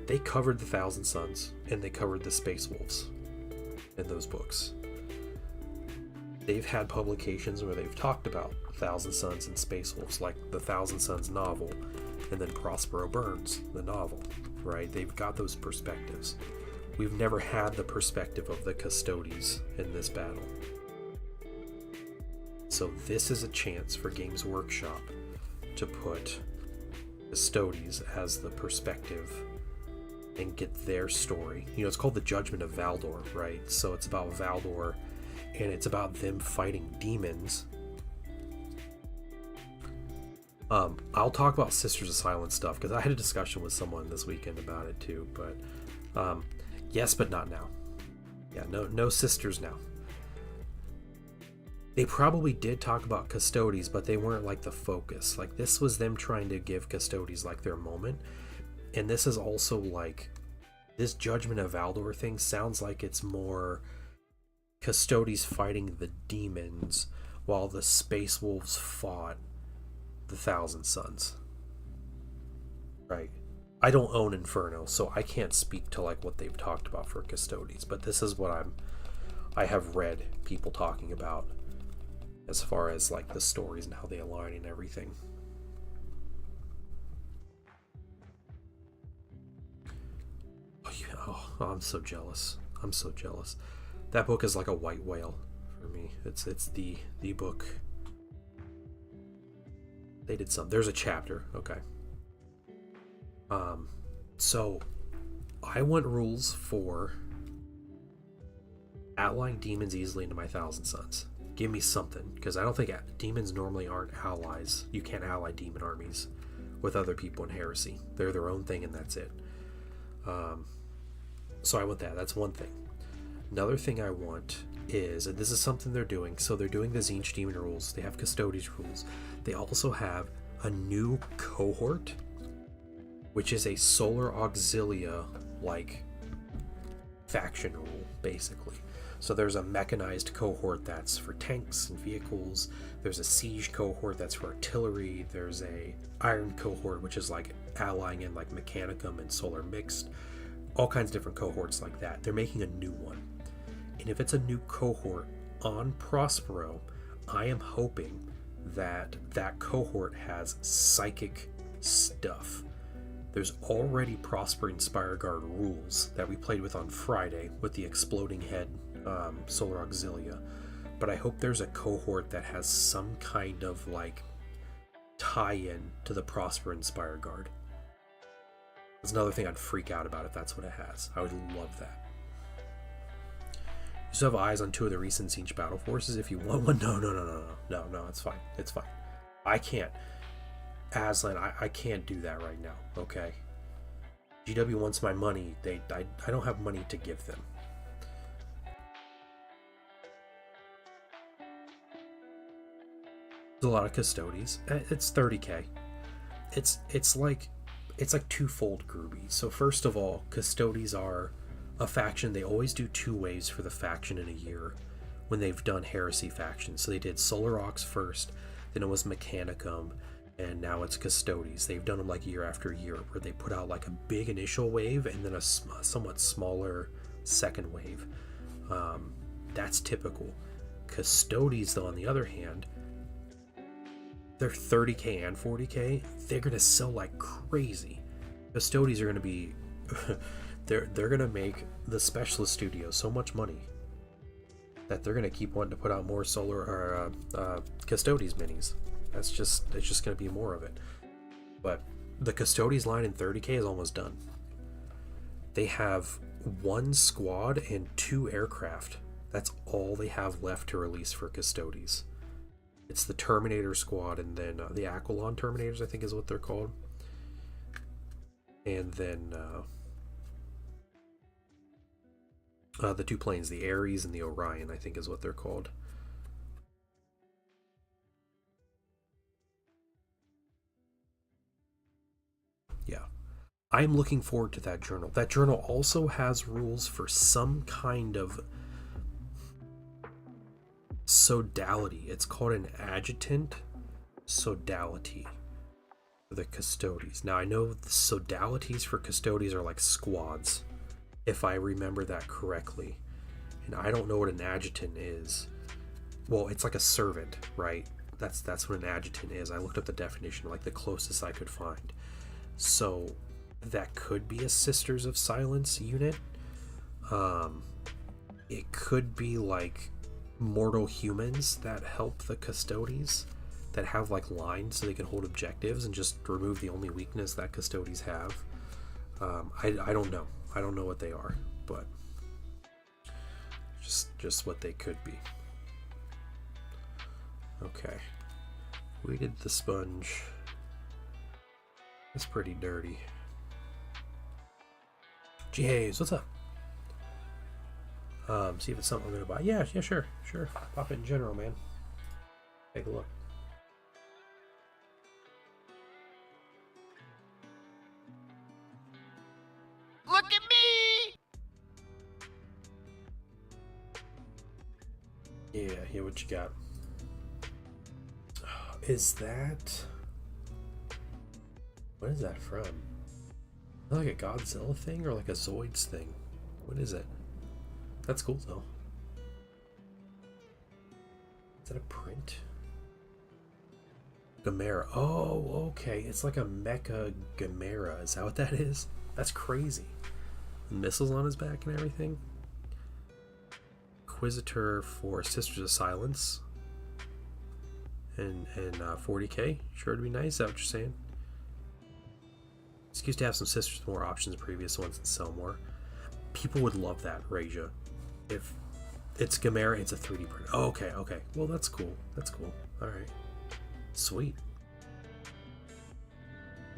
they covered the Thousand Sons and they covered the Space Wolves in those books. They've had publications where they've talked about Thousand Sons and Space Wolves, like the Thousand Sons novel, and then Prospero Burns, the novel. right? They've got those perspectives. We've never had the perspective of the Custodes in this battle. So this is a chance for Games Workshop to put Custodes as the perspective and get their story. You know, it's called the Judgment of Valdor, right? So it's about Valdor, and it's about them fighting demons. I'll talk about Sisters of Silence stuff, because I had a discussion with someone this weekend about it too, but yes, but not now. Yeah, no sisters now. They probably did talk about Custodes, but they weren't like the focus. Like, this was them trying to give Custodes like their moment. And this is also like, this Judgment of Valdor thing sounds like it's more Custodes fighting the demons while the Space Wolves fought the Thousand Sons. Right. I don't own Inferno, so I can't speak to like what they've talked about for Custodes, but this is what I have read people talking about as far as like the stories and how they align and everything. Oh, yeah. Oh, I'm so jealous. I'm so jealous. That book is like a white whale for me. It's the book. They did some. There's a chapter. Okay. So I want rules for allying demons easily into my Thousand Sons. Give me something, because I don't think demons normally aren't allies. You can't ally demon armies with other people in Heresy. They're their own thing, and that's it. So I want that. That's one thing. Another thing I want is, and this is something they're doing, so they're doing the Tzeentch Demon rules. They have Custodes rules. They also have a new cohort, which is a Solar Auxilia like faction rule, basically. So there's a mechanized cohort that's for tanks and vehicles. There's a siege cohort that's for artillery. There's a iron cohort, which is like allying in like Mechanicum and Solar Mixed. All kinds of different cohorts like that. They're making a new one. And if it's a new cohort on Prospero, I am hoping that that cohort has psychic stuff. There's already Prospering Spire Guard rules that we played with on Friday with the Exploding Head Solar Auxilia, but I hope there's a cohort that has some kind of like tie-in to the Prosper Spire Guard. That's another thing I'd freak out about if that's what it has. I would love that. You still have eyes on 2 of the recent Tzeentch battle forces if you want one. No, it's fine. It's fine. I can't. Aslan, I can't do that right now, okay? GW wants my money. I don't have money to give them. There's a lot of Custodes. It's 30k. It's like twofold groovy. So first of all, Custodes are a faction. They always do 2 waves for the faction in a year when they've done Heresy factions. So they did Solar Aux first, then it was Mechanicum, and now it's Custodes. They've done them like year after year, where they put out like a big initial wave and then a somewhat smaller second wave. That's typical. Custodes, though, on the other hand, they're 30k and 40k. They're gonna sell like crazy. Custodes are gonna be they're gonna make the Specialist Studio so much money that they're gonna keep wanting to put out more Solar or Custodes minis. It's just gonna be more of it. But the Custodes line in 30k is almost done. They have 1 squad and 2 aircraft. That's all they have left to release for Custodes. It's the Terminator squad, and then the Aquilon Terminators, I think is what they're called. And then the 2 planes, the Ares and the Orion, I think is what they're called. Yeah. I'm looking forward to that journal. That journal also has rules for some kind of sodality. It's called an adjutant sodality for the Custodes. Now I know the sodalities for Custodes are like squads, if I remember that correctly, and I don't know what an adjutant is. Well, it's like a servant, right? That's what an adjutant is. I looked up the definition, like the closest I could find. So that could be a Sisters of Silence unit. It could be like mortal humans that help the Custodes, that have like lines so they can hold objectives and just remove the only weakness that Custodes have. I don't know. I don't know what they are, but just what they could be. Okay. We did the sponge. It's pretty dirty. Jeez, what's up? See if it's something I'm gonna buy. Yeah, sure. Pop it in general, man. Take a look. Look at me! Yeah, what you got? Is that... What is that from? Is that like a Godzilla thing or like a Zoids thing? What is it? That's cool though. Is that a print? Gamera. Oh, okay. It's like a mecha Gamera. Is that what that is? That's crazy. Missiles on his back and everything. Inquisitor for Sisters of Silence. And 40k. Sure to be nice. Is that what you're saying? It's used to have some Sisters with more options than previous ones and sell more. People would love that, Raja. If it's Gamera, it's a 3D print. Oh, okay. Well, that's cool. Alright. Sweet.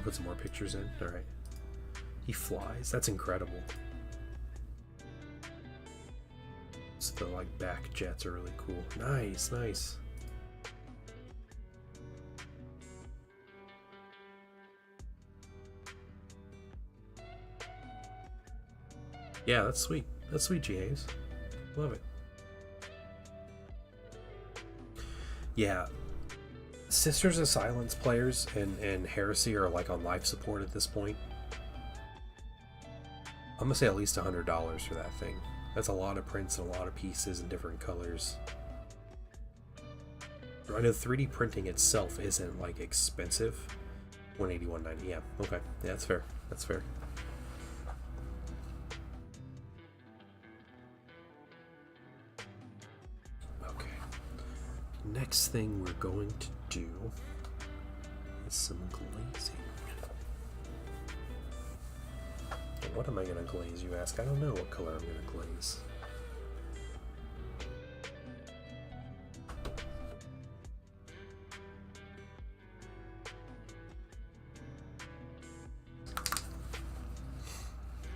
Put some more pictures in. Alright. He flies. That's incredible. So the like back jets are really cool. Nice. Yeah, that's sweet. That's sweet, GAs. Love it. Yeah. Sisters of Silence players and Heresy are like on life support at this point. I'm gonna say at least $100 for that thing. That's a lot of prints and a lot of pieces in different colors. I know 3D printing itself isn't like expensive. $181.90. Yeah, okay. Yeah, that's fair. Next thing we're going to do is some glazing. What am I going to glaze, you ask? I don't know what color I'm going to glaze.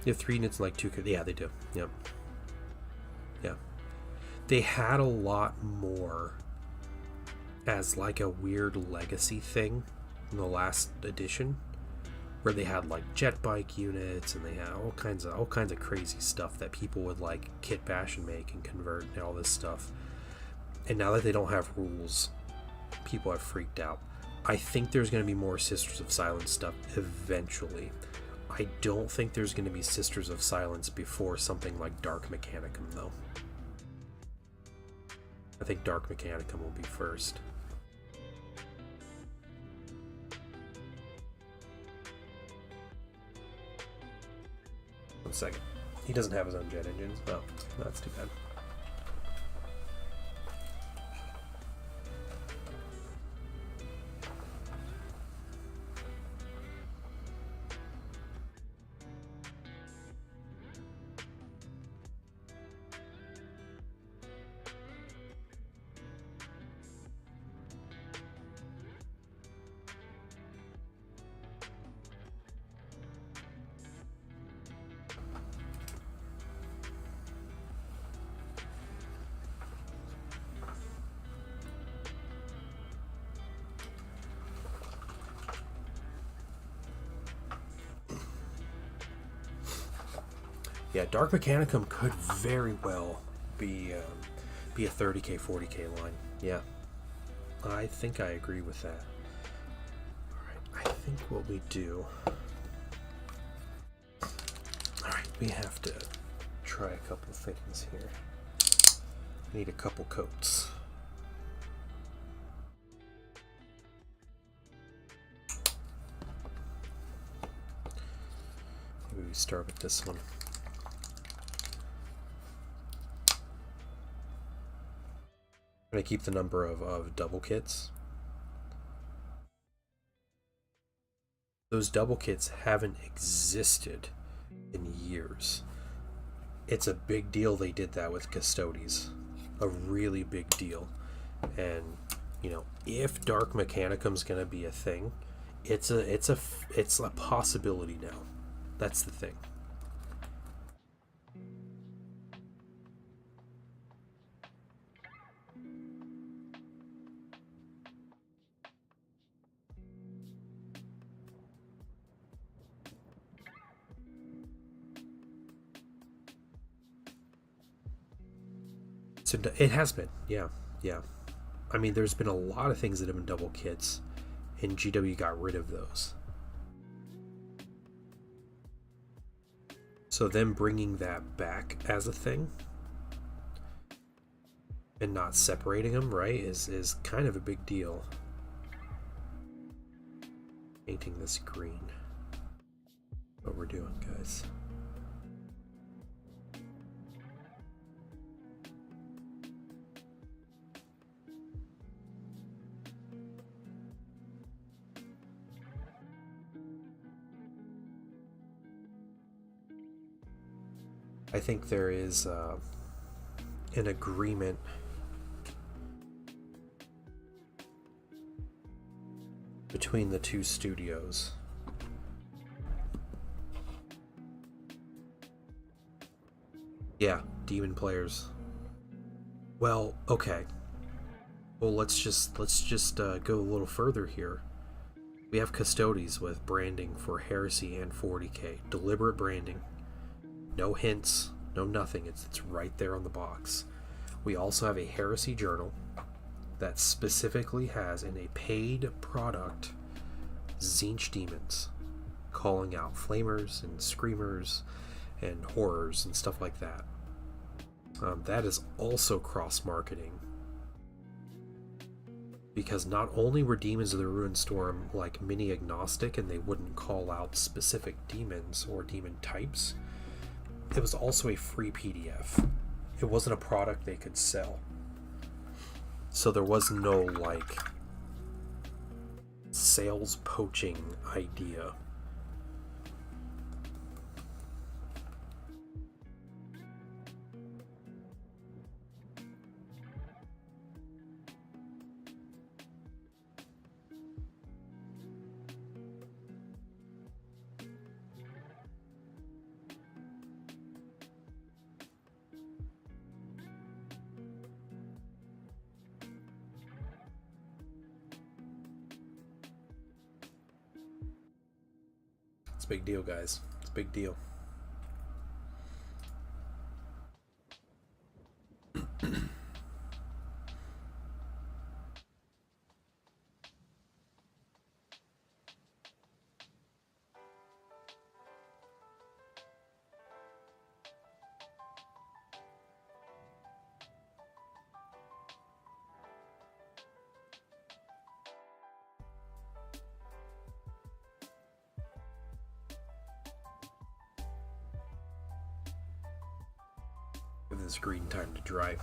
You have 3 units and like 2. Yeah, they do. Yep. Yeah. They had a lot more as like a weird legacy thing in the last edition, where they had like jet bike units and they had all kinds of crazy stuff that people would like kit bash and make and convert and all this stuff. And now that they don't have rules, people have freaked out. I think there's going to be more Sisters of Silence stuff eventually. I don't think there's going to be Sisters of Silence before something like Dark Mechanicum though. I think Dark Mechanicum will be first. One second. He doesn't have his own jet engines. Oh, that's too bad. Yeah, Dark Mechanicum could very well be a 30k, 40k line. Yeah, I think I agree with that. Alright, I think what we do... Alright, we have to try a couple things here. Need a couple coats. we start with this one? I'm going to keep the number of double kits. Those double kits haven't existed in years. It's a big deal they did that with Custodes. A really big deal. And, you know, if Dark Mechanicum's going to be a thing, it's a possibility now. That's the thing. So it has been, yeah. I mean, there's been a lot of things that have been double kits, and GW got rid of those. So them bringing that back as a thing and not separating them, right, is kind of a big deal. Painting this green. What we're doing, guys. I think there is an agreement between the two studios. Yeah, demon players. Well, okay. Well, let's just go a little further here. We have Custodes with branding for Heresy and 40k. Deliberate branding. No hints, no nothing. It's right there on the box. We also have a Heresy journal that specifically has in a paid product Tzeentch demons, calling out flamers and screamers and horrors and stuff like that. That is also cross-marketing, because not only were Demons of the Ruined Storm like mini agnostic and they wouldn't call out specific demons or demon types, it was also a free PDF. It wasn't a product they could sell. So there was no, like, sales poaching idea. It's a big deal, guys. It's a big deal. Give this green time to dry.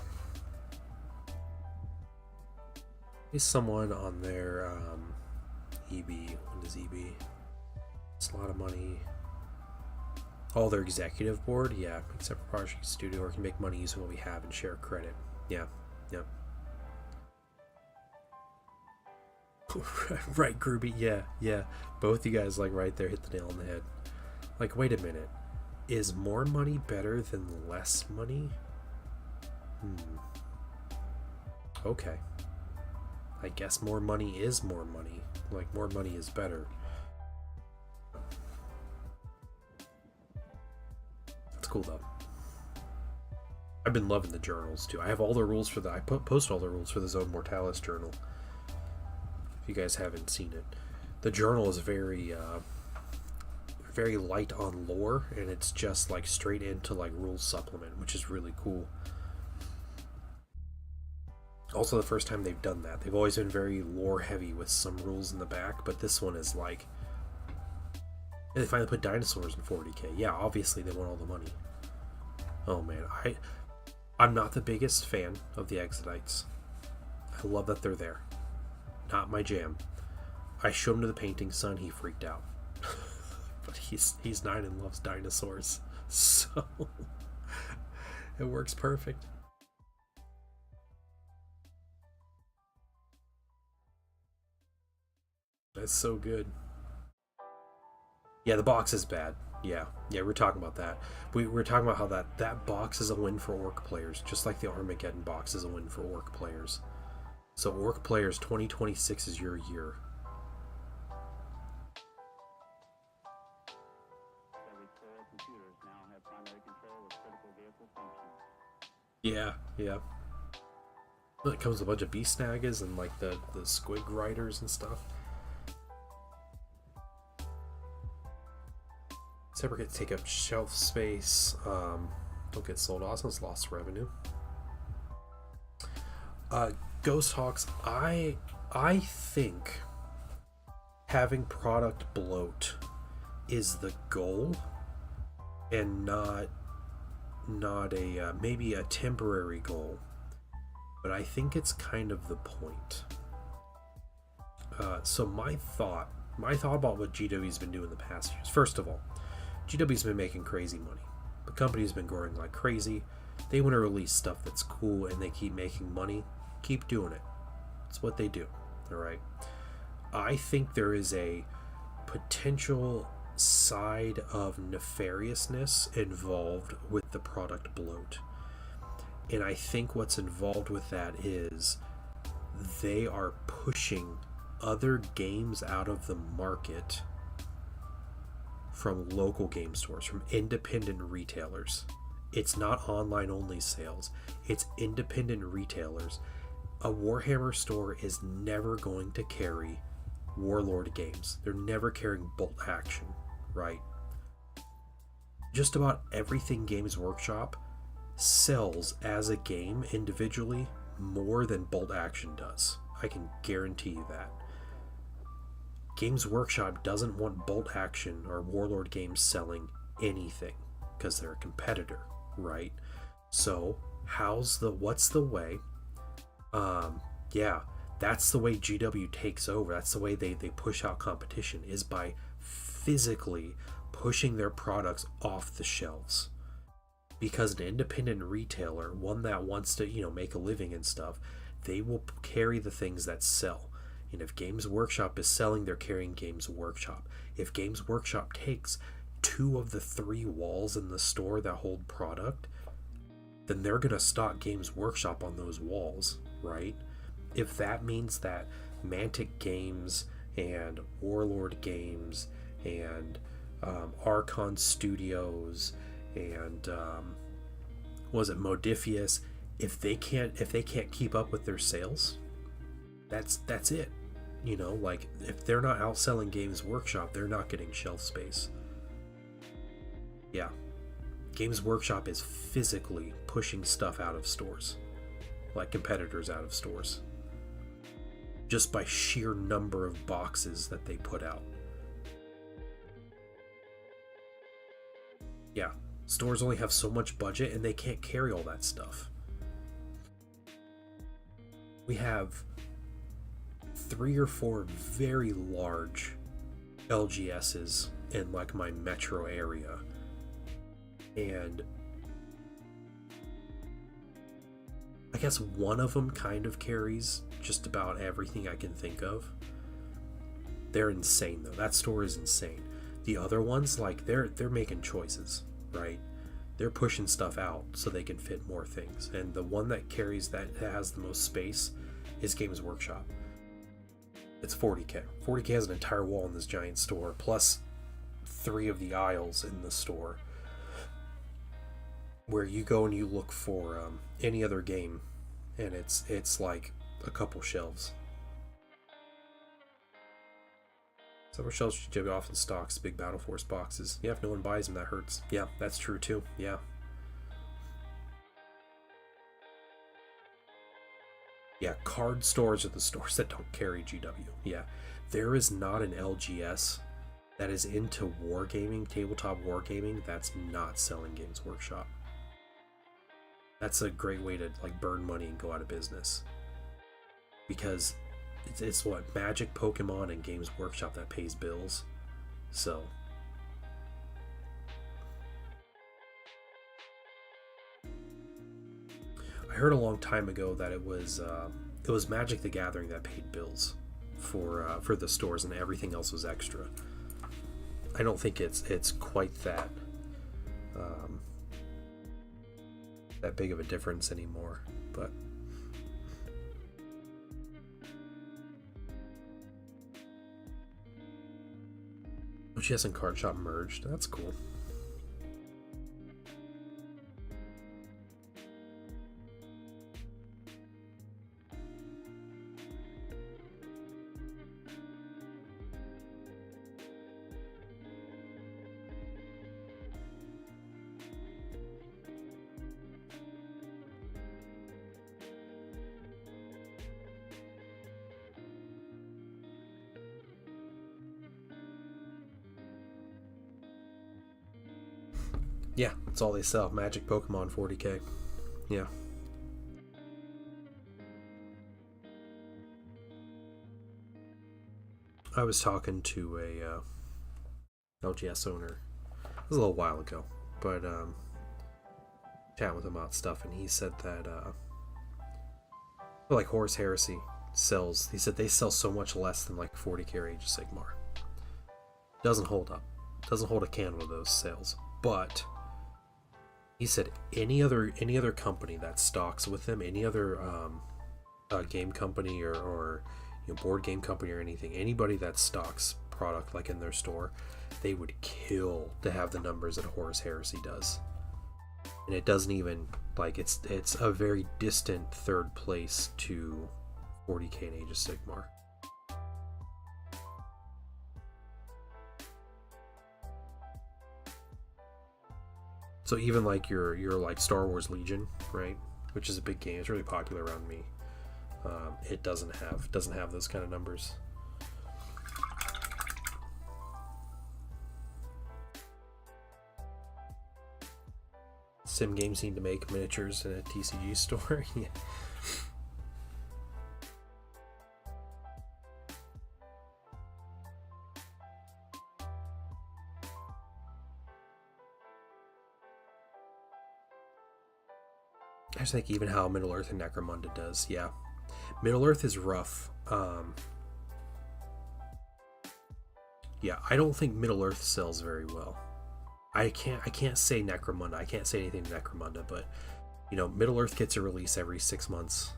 Is someone on their EB? When does EB? It's a lot of money. All their executive board, yeah, except for Project Studio, or can make money using what we have and share credit. Yeah. Right, Groovy, yeah. Both you guys, like, right there hit the nail on the head. Like, wait a minute. Is more money better than less money? Okay. I guess more money is more money. Like, more money is better. That's cool, though. I've been loving the journals, too. I have all the rules for the... I post all the rules for the Zone Mortalis journal. If you guys haven't seen it. The journal is very light on lore, and it's just, like, straight into, like, rules supplement, which is really cool. Also the first time they've done that. They've always been very lore heavy with some rules in the back, but this one is like And they finally put dinosaurs in 40K. Yeah, obviously they want all the money. Oh man, I'm not the biggest fan of the Exodites. I love that they're there. Not my jam. I showed him to the painting son, he freaked out. But he's 9 and loves dinosaurs. So it works perfect. That's so good. Yeah, the box is bad. Yeah, we're talking about that. We're talking about how that box is a win for Orc players, just like the Armageddon box is a win for Orc players. So Orc players, 2026 is your year. Yeah. It comes with a bunch of beast snaggers and like the squig riders and stuff. Separate take up shelf space. Don't get sold. Also, it's lost revenue. Ghost Hawks. I think having product bloat is the goal, and not a maybe a temporary goal. But I think it's kind of the point. So my thought about what GW's been doing the past years. First of all, GW's been making crazy money. The company's been growing like crazy. They want to release stuff that's cool and they keep making money. Keep doing it. It's what they do. Alright. I think there is a potential side of nefariousness involved with the product bloat. And I think what's involved with that is they are pushing other games out of the market from local game stores, from independent retailers. It's not online only sales, it's independent retailers. A Warhammer store is never going to carry Warlord games. They're never carrying Bolt Action, right? Just about everything Games Workshop sells as a game individually more than Bolt Action does. I can guarantee you that. Games Workshop doesn't want Bolt Action or Warlord games selling anything because they're a competitor, right? So what's the way? That's the way GW takes over. That's the way they push out competition, is by physically pushing their products off the shelves. Because an independent retailer, one that wants to, make a living and stuff, they will carry the things that sell. And if Games Workshop is selling, they're carrying Games Workshop. If Games Workshop takes 2 of the 3 walls in the store that hold product, then they're going to stock Games Workshop on those walls, right? If that means that Mantic Games and Warlord Games and Archon Studios and was it Modifius, if they can't keep up with their sales, that's it. Like if they're not outselling Games Workshop, they're not getting shelf space. Yeah. Games Workshop is physically pushing stuff out of stores, like competitors out of stores, just by sheer number of boxes that they put out. Yeah, stores only have so much budget and they can't carry all that stuff. We have 3 or 4 very large LGSs in like my metro area, and I guess one of them kind of carries just about everything I can think of. They're insane though. That store is insane. The other ones, like they're making choices, right? They're pushing stuff out so they can fit more things. And the one that has the most space is Games Workshop. It's 40K. 40K has an entire wall in this giant store, plus 3 of the aisles in the store, where you go and you look for any other game, and it's like a couple shelves. Several shelves GW often stocks big Battle Force boxes. Yeah, if no one buys them, that hurts. Yeah, that's true too. Yeah. Yeah, card stores are the stores that don't carry GW. Yeah, there is not an LGS that is into wargaming, tabletop wargaming, that's not selling Games Workshop. That's a great way to like burn money and go out of business. Because it's what, Magic, Pokemon, and Games Workshop that pays bills. So I heard a long time ago that it was Magic the Gathering that paid bills for the stores, and everything else was extra. I don't think it's quite that that big of a difference anymore, but OGS and Card Shop merged. That's cool. Yeah, that's all they sell. Magic, Pokemon, 40K. Yeah. I was talking to a LGS owner. It was a little while ago, but chatting with him about stuff, and he said that like Horus Heresy sells. He said they sell so much less than like 40K or Age of Sigmar. Doesn't hold up. Doesn't hold a candle to those sales, but he said any other company that stocks with them, any other game company or board game company or anything, anybody that stocks product like in their store, they would kill to have the numbers that Horus Heresy does. And it doesn't even, like, it's a very distant third place to 40K and Age of Sigmar. So even like your like Star Wars Legion, right, which is a big game, it's really popular around me. It doesn't have those kind of numbers. Sim games need to make miniatures in a TCG store. Yeah. I just think even how Middle Earth and Necromunda does, yeah. Middle Earth is rough. Yeah, I don't think Middle Earth sells very well. I can't say Necromunda. I can't say anything to Necromunda, but Middle Earth gets a release every 6 months,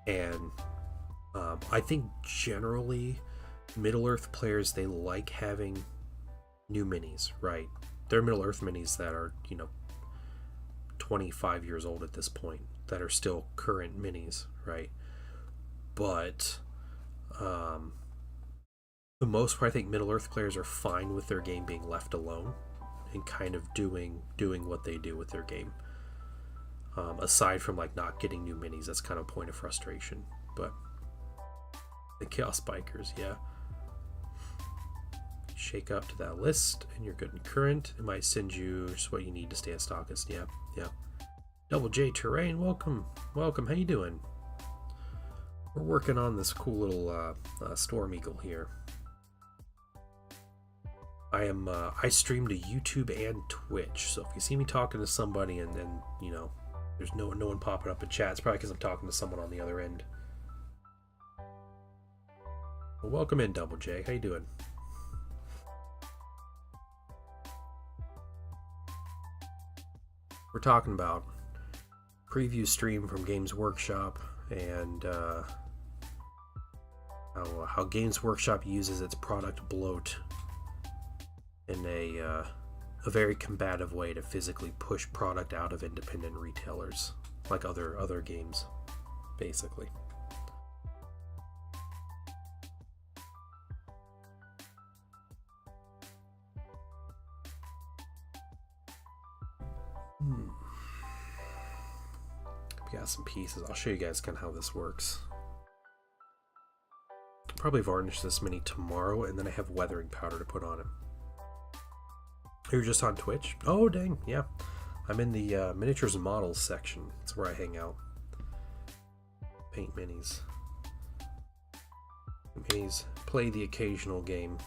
and I think generally Middle Earth players, they like having new minis, right? There are Middle Earth minis that are 25 years old at this point that are still current minis, right? But the most part, I think Middle Earth players are fine with their game being left alone and kind of doing what they do with their game. Aside from like not getting new minis, that's kind of a point of frustration. But the Chaos Bikers, yeah. Shake up to that list and you're good and current. It might send you just what you need to stay at Stockist. Yeah. Double J Terrain, welcome. How you doing? We're working on this cool little Storm Eagle here. I stream to YouTube and Twitch, so if you see me talking to somebody and there's no one popping up in chat, it's probably because I'm talking to someone on the other end. Well, welcome in, Double J. How you doing? We're talking about preview stream from Games Workshop and how Games Workshop uses its product bloat in a very combative way to physically push product out of independent retailers like other games, basically. We got some pieces. I'll show you guys kind of how this works. probably varnish this mini tomorrow, and then I have weathering powder to put on it. You're just on Twitch? Oh, dang, yeah. I'm in the miniatures and models section. That's where I hang out. Paint minis. Minis. Play the occasional game.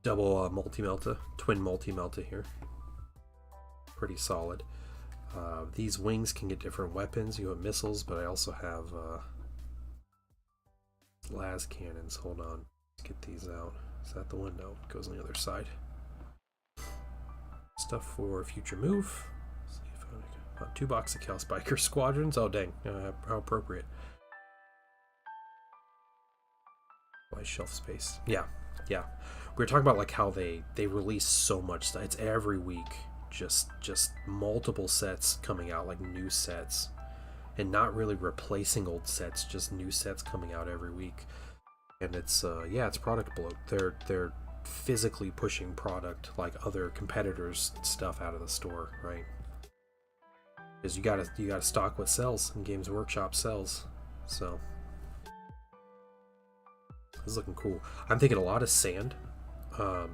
Double multi-melta. Twin multi-melta here. Pretty solid. These wings can get different weapons. You have missiles, but I also have las cannons. Hold on. Let's get these out. Is that the window? It goes on the other side. Stuff for future move. Let's see if I can... 2 boxes of Chaos Biker Squadrons. Oh, dang. How appropriate. Why shelf space? Yeah. Yeah. We were talking about like how they release so much stuff. It's every week. Just multiple sets coming out, like new sets, and not really replacing old sets, just new sets coming out every week. And it's it's product bloat. They're physically pushing product like other competitors' stuff out of the store, right? Because you gotta stock what sells, and Games Workshop sells. So this is looking cool. I'm thinking a lot of sand.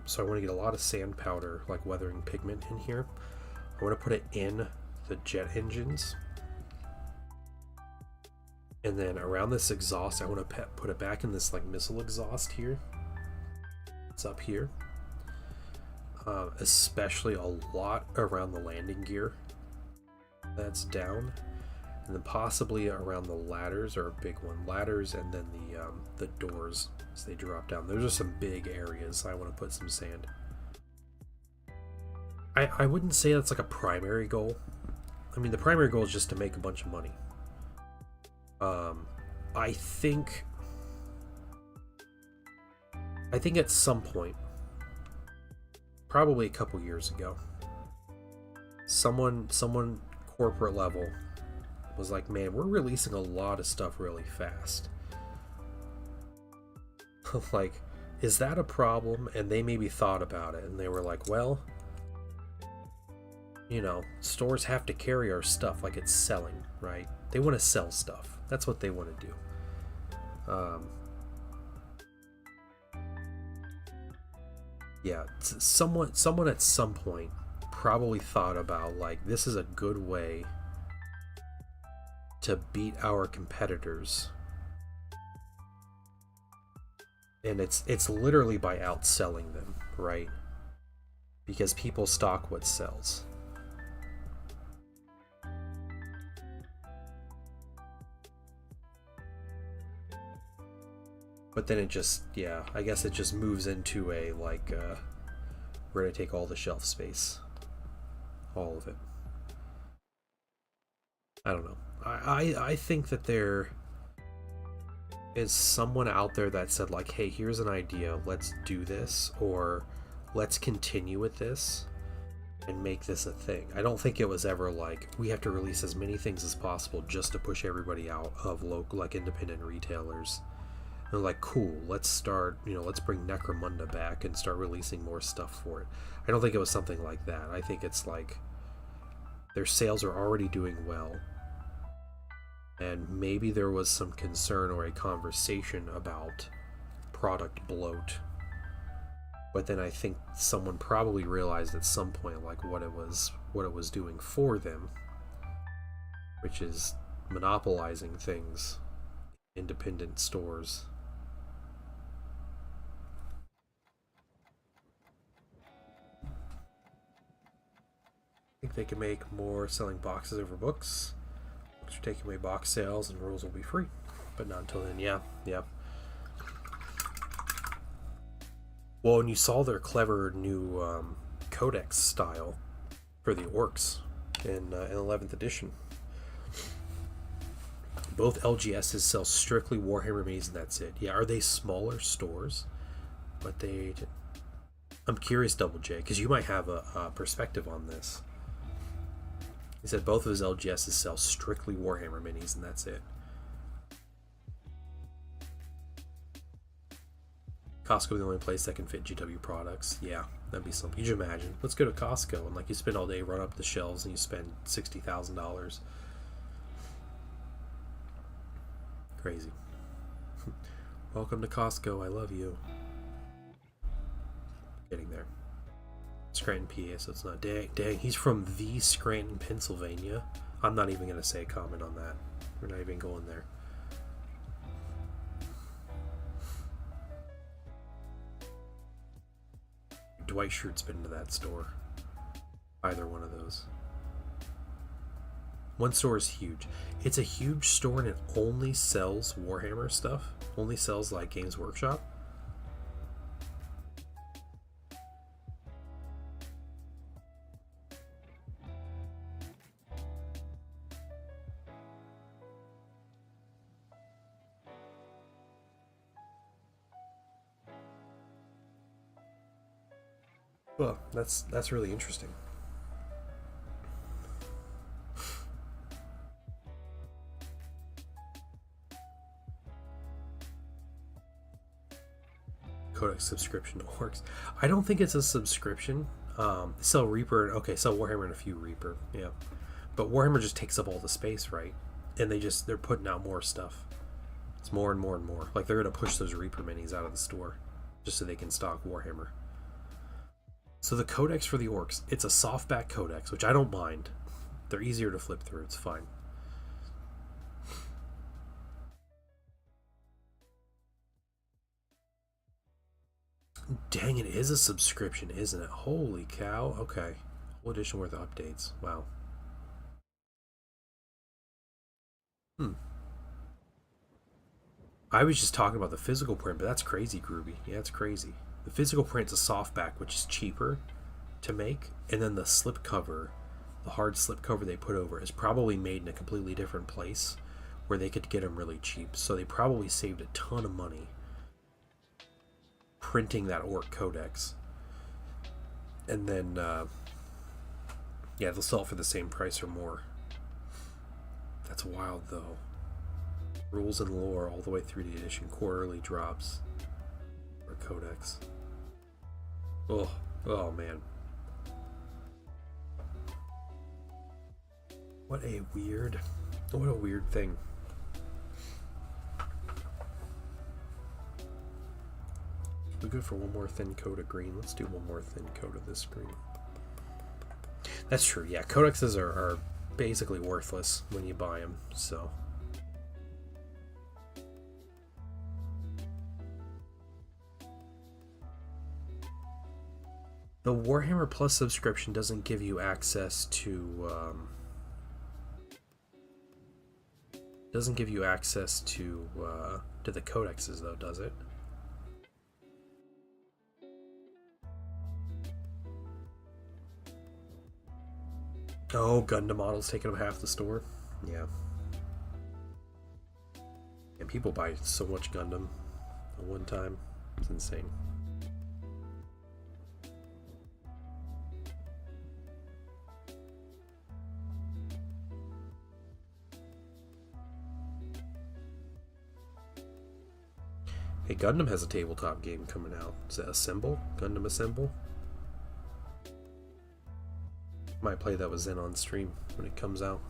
So I want to get a lot of sand powder, like weathering pigment in here. I want to put it in the jet engines. And then around this exhaust, I want to put it back in this like missile exhaust here. It's up here. Especially a lot around the landing gear. That's down. And then possibly around the ladders are a big one. Ladders and then the doors as they drop down. Those are some big areas I want to put some sand. I wouldn't say that's like a primary goal. I mean, the primary goal is just to make a bunch of money. I think at some point, probably a couple years ago, someone corporate level was like, man, we're releasing a lot of stuff really fast. Like, is that a problem? And they maybe thought about it, and they were like, well, you know, stores have to carry our stuff like it's selling, right? They want to sell stuff. That's what they want to do. Yeah, someone at some point probably thought about, like, this is a good way to beat our competitors, and it's literally by outselling them, right? Because people stock what sells. But then it just, yeah, I guess it just moves into a, like, we're gonna take all the shelf space. All of it. I don't know. I think that there is someone out there that said, like, hey, here's an idea, let's do this, or let's continue with this and make this a thing. I don't think it was ever like, we have to release as many things as possible just to push everybody out of local, like, independent retailers. And like, cool, let's start, you know, let's bring Necromunda back and start releasing more stuff for it. I don't think it was something like that. I think it's like their sales are already doing well, and maybe there was some concern or a conversation about product bloat. But then I think someone probably realized at some point, like, what it was doing for them, which is monopolizing things, independent stores. I think they can make more selling boxes over books. Books are taking away box sales and rules will be free. But not until then, yeah. Well, and you saw their clever new codex style for the orcs in 11th edition. Both LGSs sell strictly Warhammer Minis, and that's it. Yeah, are they smaller stores? But they... I'm curious, Double J, because you might have a perspective on this. He said both of his LGSs sell strictly Warhammer Minis, and that's it. Costco the only place that can fit GW products. Yeah, that'd be something. You should imagine. Let's go to Costco, and like you spend all day, run up the shelves, and you spend $60,000. Crazy. Welcome to Costco. I love you. Getting there. Scranton, PA, so it's not. Dang, he's from the Scranton, Pennsylvania. I'm not even going to say a comment on that. We're not even going there. Dwight Schrute's been to that store. Either one of those. One store is huge. It's a huge store and it only sells Warhammer stuff. Only sells like Games Workshop. Well, that's really interesting. Codex subscription works. I don't think it's a subscription. Sell Reaper. Okay, sell Warhammer and a few Reaper. Yeah, but Warhammer just takes up all the space, right? And they're putting out more stuff. It's more and more and more. Like they're gonna push those Reaper minis out of the store just so they can stock Warhammer. So the codex for the orcs, it's a softback codex, which I don't mind. They're easier to flip through. It's fine. Dang, it is a subscription, isn't it? Holy cow. Okay. Whole edition worth of updates. Wow. I was just talking about the physical print, but that's crazy, Groovy. Yeah, it's crazy. The physical print's a softback, which is cheaper to make, and then the slipcover, the hard slipcover they put over, is probably made in a completely different place where they could get them really cheap. So they probably saved a ton of money printing that Orc Codex. And then, yeah, they'll sell it for the same price or more. That's wild, though. Rules and lore all the way through the edition. Quarterly drops. Or Codex. Oh man. What a weird thing. We're good for one more thin coat of green. Let's do one more thin coat of this green. That's true, yeah. Codexes are basically worthless when you buy them, so. The Warhammer Plus subscription doesn't give you access to the codexes, though, does it? Oh, Gundam models taking up half the store. Yeah. And people buy so much Gundam at one time. It's insane. Hey, Gundam has a tabletop game coming out. Is it Assemble? Gundam Assemble? Might play that with Zen on stream when it comes out.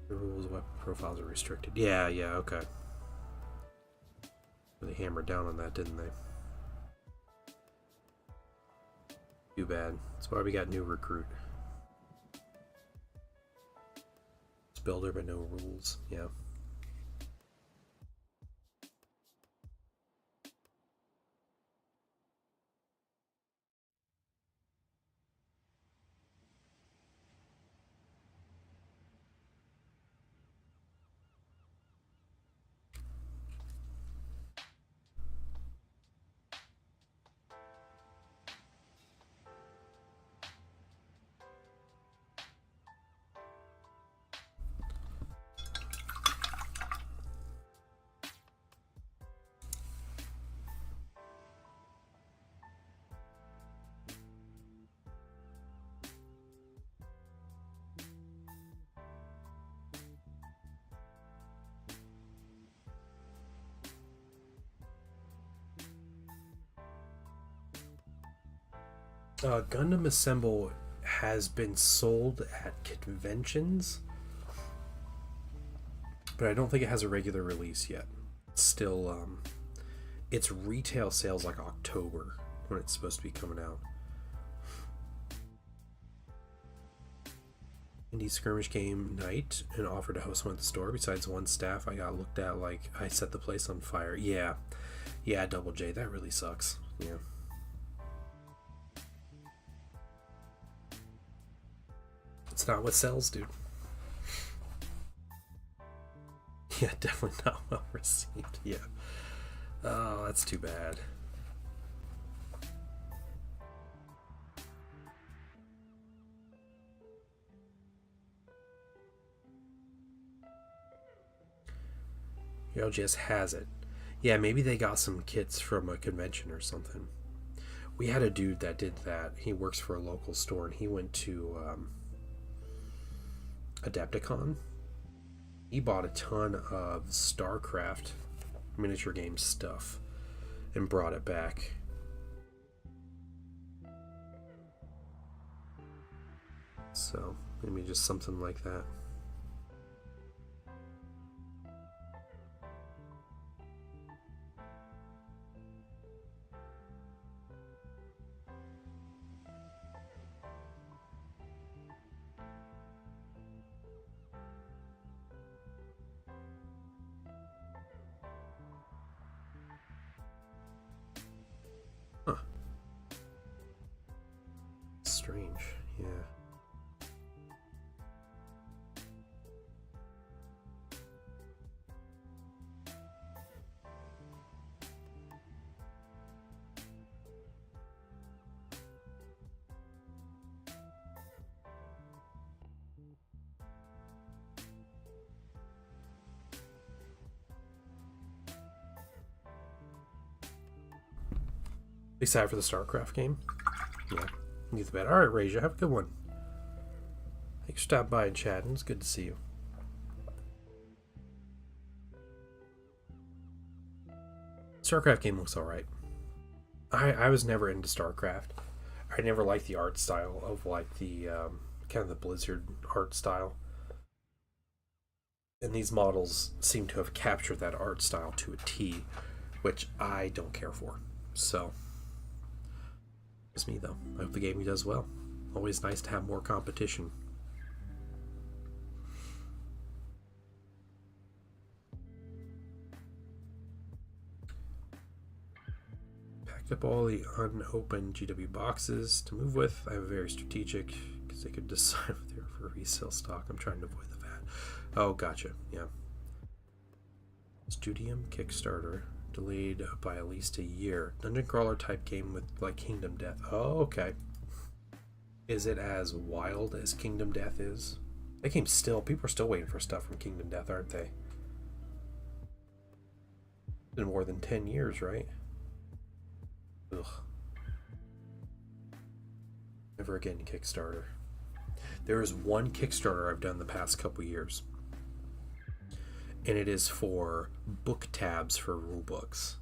The rules, weapon profiles are restricted. Yeah, okay. They hammered down on that, didn't they? Too bad. That's why we got new recruit. It's builder but no rules. Yeah. Gundam Assemble has been sold at conventions, but I don't think it has a regular release yet. It's still, its retail sales like October when it's supposed to be coming out. Indie skirmish game night and offered to host one at the store. Besides one staff, I got looked at like I set the place on fire. Yeah, Double J, that really sucks. Yeah. It's not what sells, dude. Yeah, definitely not well received. Yeah. Oh, that's too bad. LGS has it. Yeah, maybe they got some kits from a convention or something. We had a dude that did that. He works for a local store, and he went to Adepticon. He bought a ton of StarCraft miniature game stuff and brought it back. So maybe just something like that. Huh. Strange, yeah. Excited for the StarCraft game? Yeah, need the bet. All right, Raja, have a good one. Thanks for stopping by and chatting. It's good to see you. StarCraft game looks alright. I was never into StarCraft. I never liked the art style of like the kind of the Blizzard art style. And these models seem to have captured that art style to a T, which I don't care for. So, it's me though. I hope the game does well. Always nice to have more competition. Packed up all the unopened GW boxes to move with. I have a very strategic because they could decide if they're for resale stock. I'm trying to avoid the VAT. Oh, gotcha. Yeah. Studium Kickstarter. Delayed by at least a year. Dungeon crawler type game with like Kingdom Death. Oh, okay. Is it as wild as Kingdom Death is? That game's still, people are still waiting for stuff from Kingdom Death, aren't they? It's been more than 10 years, right? Ugh. Never again Kickstarter. There is one Kickstarter I've done the past couple years, and it is for book tabs for rule books.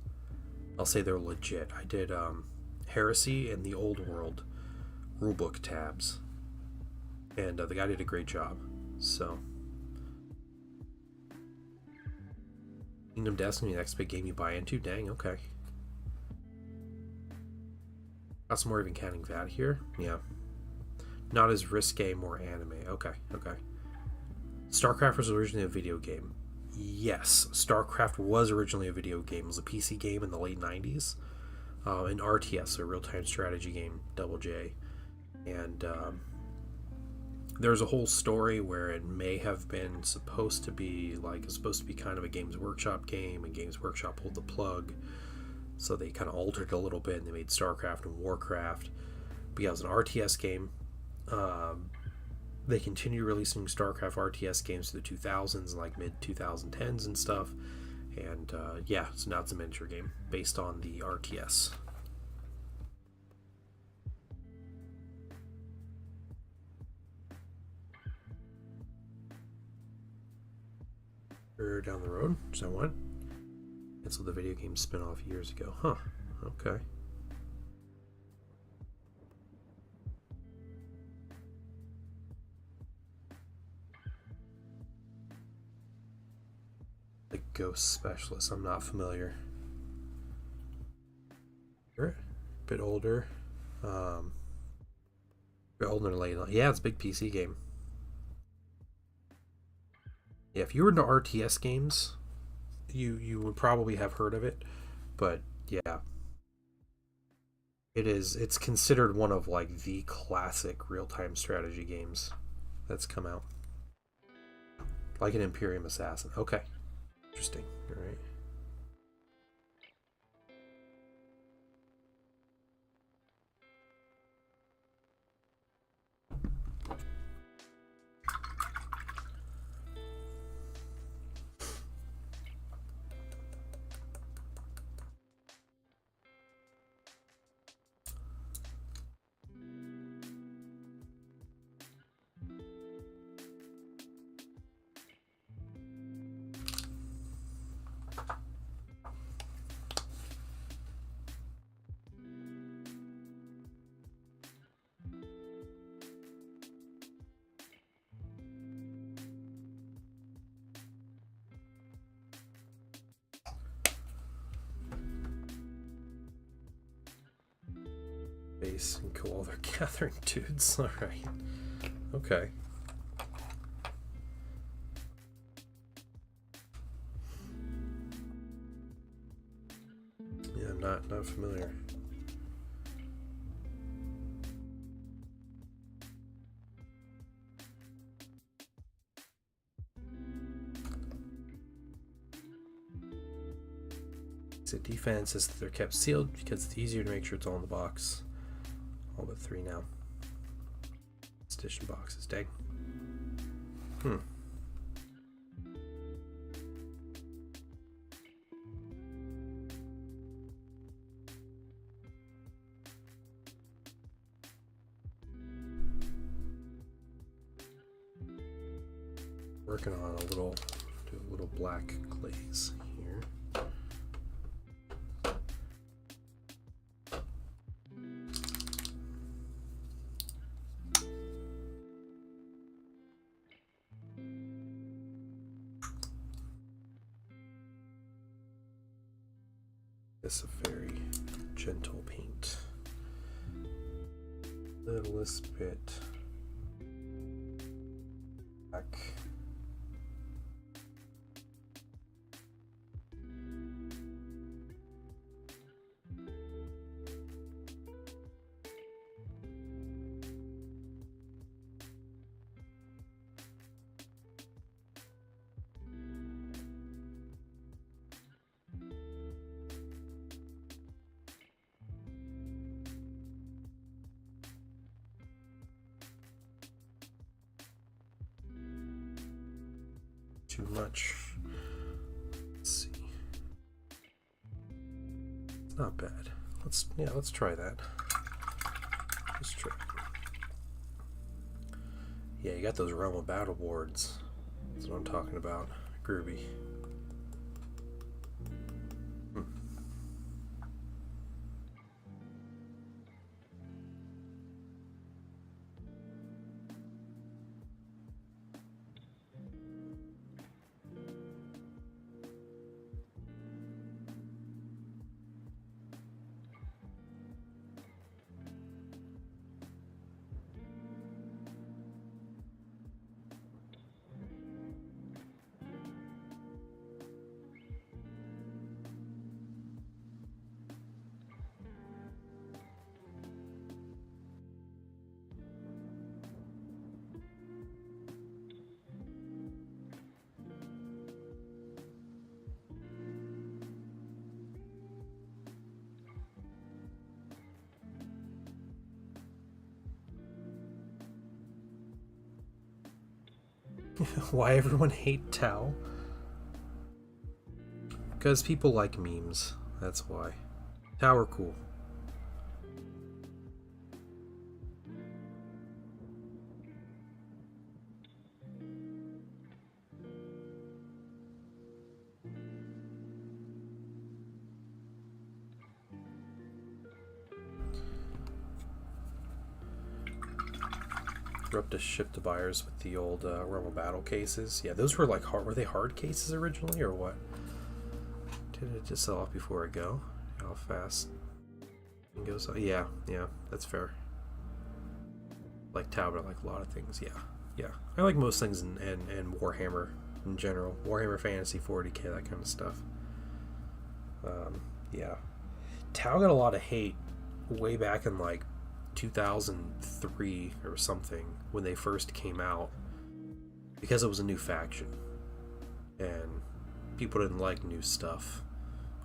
I'll say they're legit. I did Heresy and the Old World rulebook tabs, and the guy did a great job. So, Kingdom Destiny, the next big game you buy into. Dang, okay. Got some more even counting VAT here. Yeah. Not as risque, more anime. Okay. StarCraft was originally a video game. Yes, StarCraft was originally a video game. It was a PC game in the late 90s. An RTS, a real-time strategy game, Double J. And there's a whole story where it may have been supposed to be kind of a Games Workshop game, and Games Workshop pulled the plug. So they kind of altered it a little bit, and they made StarCraft and Warcraft. But yeah, it was an RTS game. They continued releasing StarCraft RTS games to the 2000s, like mid-2010s and stuff. And yeah, so now it's a miniature game based on the RTS. Down the road, so what? Canceled the video game spin-off years ago. Huh, okay. Ghost Specialist. I'm not familiar. A bit older. Bit older than late. Yeah, it's a big PC game. Yeah, if you were into RTS games, you would probably have heard of it. But yeah, it's considered one of like the classic real-time strategy games that's come out. Like an Imperium Assassin. Okay. Interesting. All right. Base and kill all their gathering dudes. Alright. Okay. Yeah, I'm not familiar. So defense is that they're kept sealed because it's easier to make sure it's all in the box. All but 3 now. Edition boxes, dang. Working on do a little black glaze here. It's a very gentle paint. Littlest bit black. Too much. Let's see. It's not bad. Let's try that. Let's try. Yeah, you got those Realm of Battle boards. That's what I'm talking about. Groovy. Why everyone hate Tau? Because people like memes. That's why. Tau are cool. We're up to ship to buyers with the old Realm of Battle cases. Yeah, those were like hard. Were they hard cases originally, or what? Did it just sell off before I go? How fast it goes? Yeah, that's fair. Like Tau, but I like a lot of things. Yeah. I like most things in Warhammer in general. Warhammer Fantasy 40k, that kind of stuff. Yeah. Tau got a lot of hate way back in like 2003 or something when they first came out because it was a new faction and people didn't like new stuff.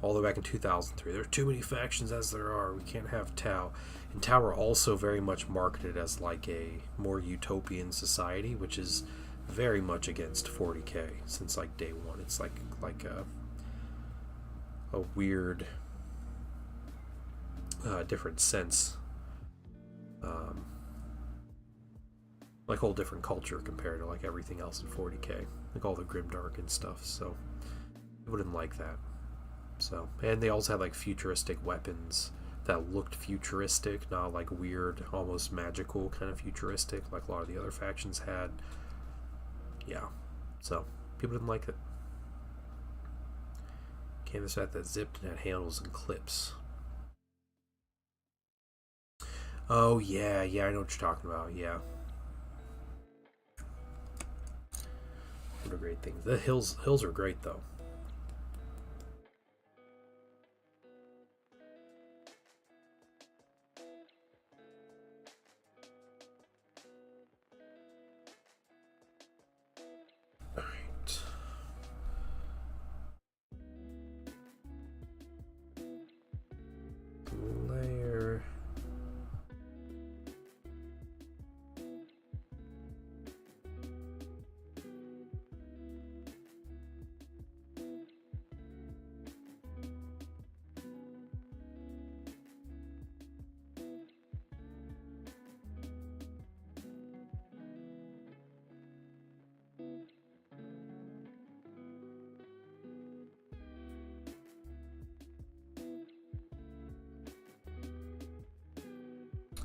All the way back in 2003, there are too many factions as there are. We can't have Tau. And Tau are also very much marketed as like a more utopian society, which is very much against 40k since like day one. It's like a weird different sense, like whole different culture compared to like everything else in 40k, like all the grimdark and stuff. So people didn't like that. So, and they also had like futuristic weapons that looked futuristic, not like weird, almost magical kind of futuristic like a lot of the other factions had. Yeah, so people didn't like it. Canvas hat that zipped and had handles and clips. Oh yeah, I know what you're talking about. Yeah, what a great thing. The hills are great though. Layer.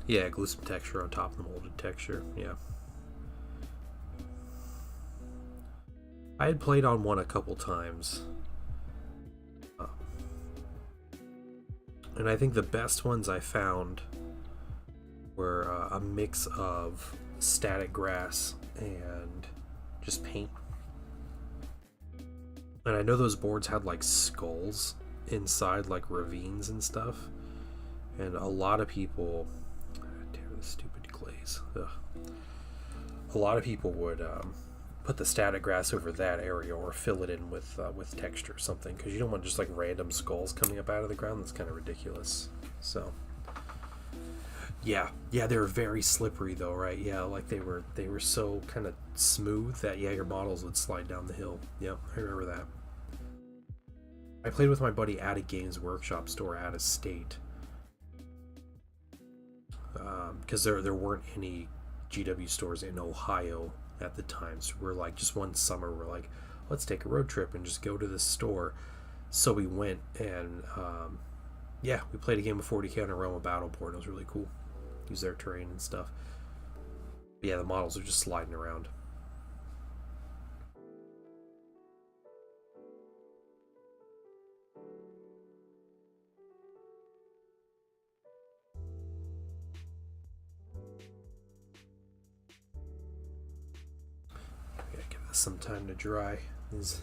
Yeah, glue some texture on top of the molded texture. Yeah. I had played on one a couple times. And I think the best ones I found were a mix of static grass and just paint. And I know those boards had like skulls inside, like ravines and stuff. And a lot of people... stupid glaze. Ugh. A lot of people would put the static grass over that area or fill it in with texture or something, because you don't want just like random skulls coming up out of the ground. That's kind of ridiculous. So yeah, they were very slippery though, right? Yeah, like they were so kind of smooth that your models would slide down the hill. Yep, I remember that. I played with my buddy at a Games Workshop store out of state. Because there weren't any GW stores in Ohio at the time, so we're like, just one summer we're like, let's take a road trip and just go to this store. So we went and we played a game of 40k on a Roma Battleboard. It was really cool. Use their terrain and stuff. But yeah, the models are just sliding around. Some time to dry these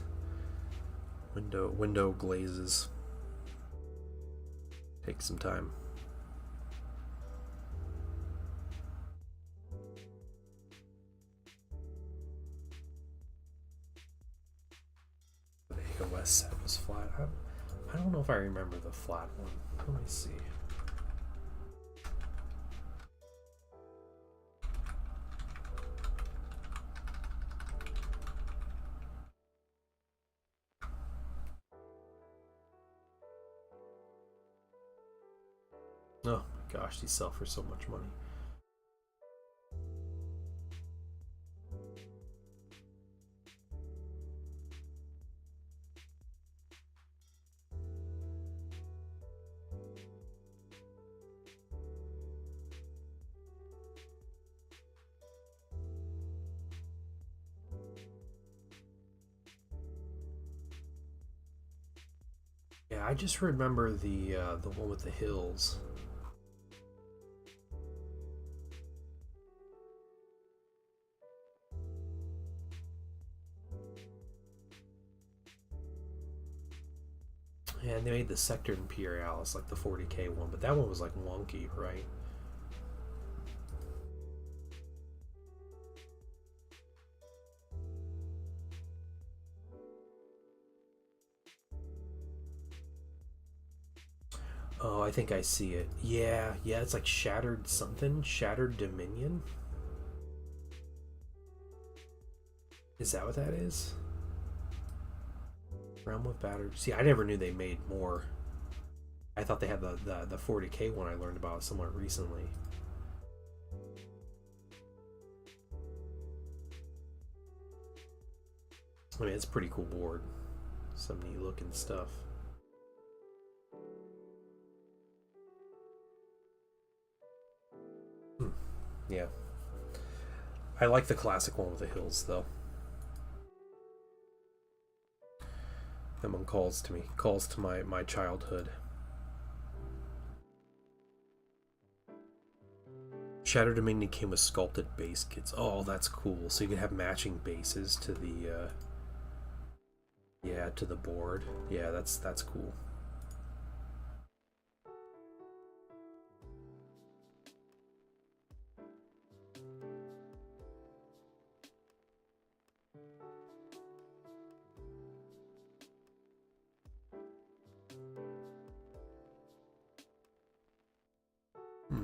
window glazes. Take some time. The Vega West set was flat. I don't know if I remember the flat one. Let me see. Oh my gosh, these sell for so much money. Yeah, I just remember the one with the hills. Yeah, and they made the Sector Imperialis, like the 40K one, but that one was like wonky, right? Oh, I think I see it. Yeah, yeah, it's like Shattered something. Shattered Dominion? Is that what that is? Realm of Battered. See, I never knew they made more. I thought they had the 40K one I learned about somewhat recently. I mean, it's a pretty cool board. Some neat looking stuff. Yeah. I like the classic one with the hills, though. That one calls to me. Calls to my childhood. Shattered Dominion came with sculpted base kits. Oh, that's cool. So you can have matching bases to the yeah, to the board. Yeah, that's cool. Hmm.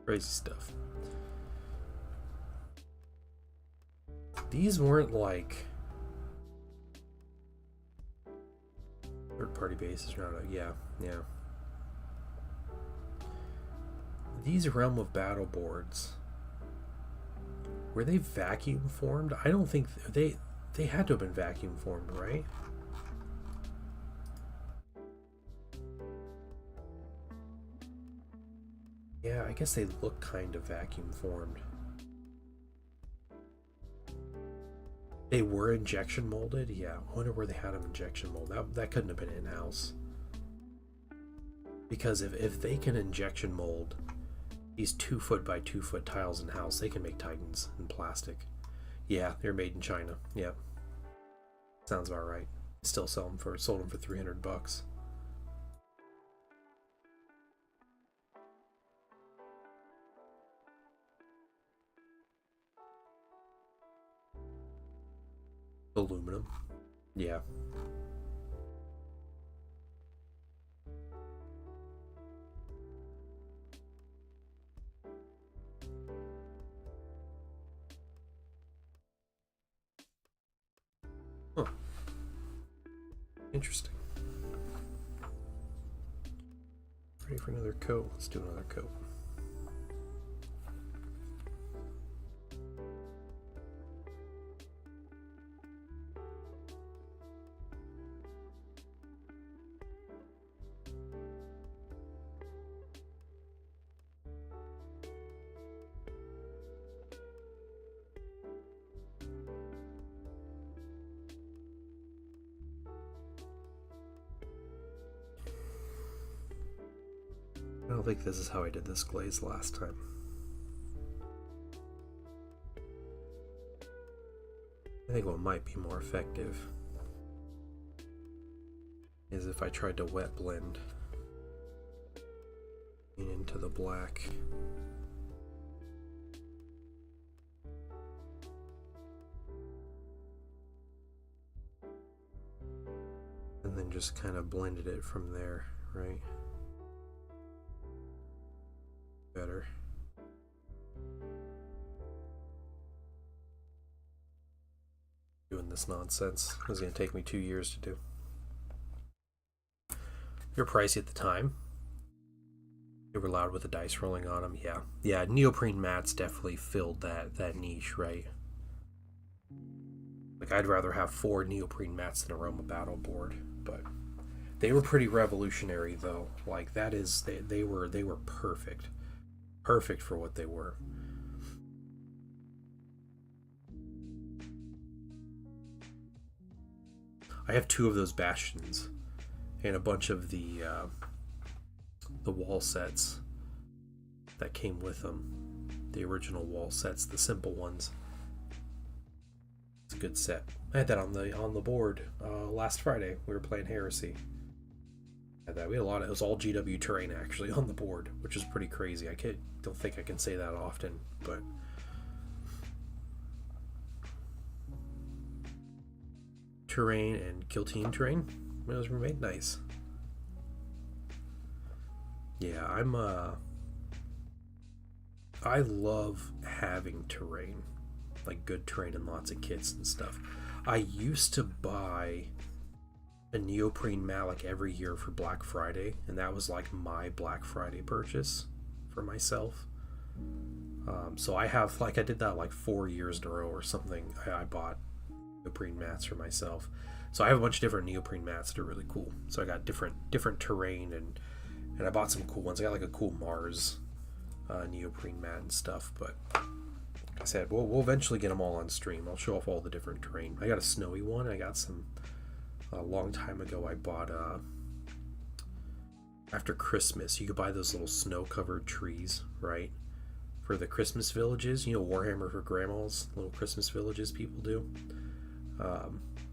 Crazy stuff. These weren't like third-party bases. No, yeah, yeah. These Realm of Battle boards, were they vacuum formed? I don't think they had to have been vacuum formed, right? Yeah, I guess they look kind of vacuum formed. They were injection molded? Yeah, I wonder where they had them injection molded. That couldn't have been in-house. Because if they can injection mold these 2 foot by 2 foot tiles in-house, they can make Titans in plastic. Yeah, they're made in China. Yep. Sounds about right. Still sold them for $300. Aluminum. Yeah. Huh. Interesting. Ready for another coat? Let's do another coat. I don't think this is how I did this glaze last time. I think what might be more effective is if I tried to wet blend into the black. And then just kind of blended it from there, right? Better. Doing this nonsense. It was going to take me 2 years to do. They're pricey at the time. They were loud with the dice rolling on them. Yeah, yeah. Neoprene mats definitely filled that niche, right? Like I'd rather have 4 neoprene mats than a Realm of Battle board, but they were pretty revolutionary though. Like that is they were perfect. Perfect for what they were. I have 2 of those bastions and a bunch of the wall sets that came with them. The original wall sets, the simple ones. It's a good set. I had that on the board last Friday. We were playing Heresy. Had that. We had a lot of, it was all GW terrain actually on the board, which is pretty crazy. Don't think I can say that often, but terrain and Guillotine terrain, those were made nice. Yeah, I love having terrain, like good terrain and lots of kits and stuff. I used to buy a neoprene mat like every year for Black Friday, and that was like my Black Friday purchase for myself. So I have, like, I did that like 4 years in a row or something. I bought neoprene mats for myself. So I have a bunch of different neoprene mats that are really cool. So I got different terrain, and I bought some cool ones. I got like a cool Mars neoprene mat and stuff, but like I said, we'll eventually get them all on stream. I'll show off all the different terrain. I got a snowy one. I got some a long time ago. I bought after Christmas, you could buy those little snow covered trees, right, for the Christmas villages. You know, Warhammer for Grandmas, little Christmas villages people do.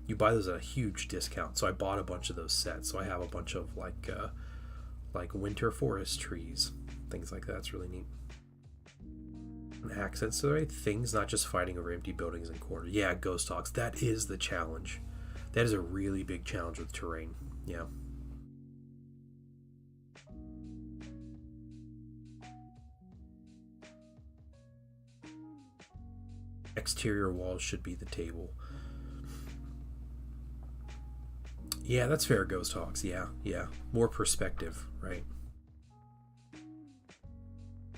You buy those at a huge discount. So I bought a bunch of those sets. So I have a bunch of like winter forest trees, things like that. It's really neat. And accents to the right things, not just fighting over empty buildings and corners. Yeah, Ghost Hogs. That is the challenge. That is a really big challenge with terrain. Yeah. Exterior walls should be the table. Yeah, that's fair, Ghost Hogs. Yeah. More perspective, right?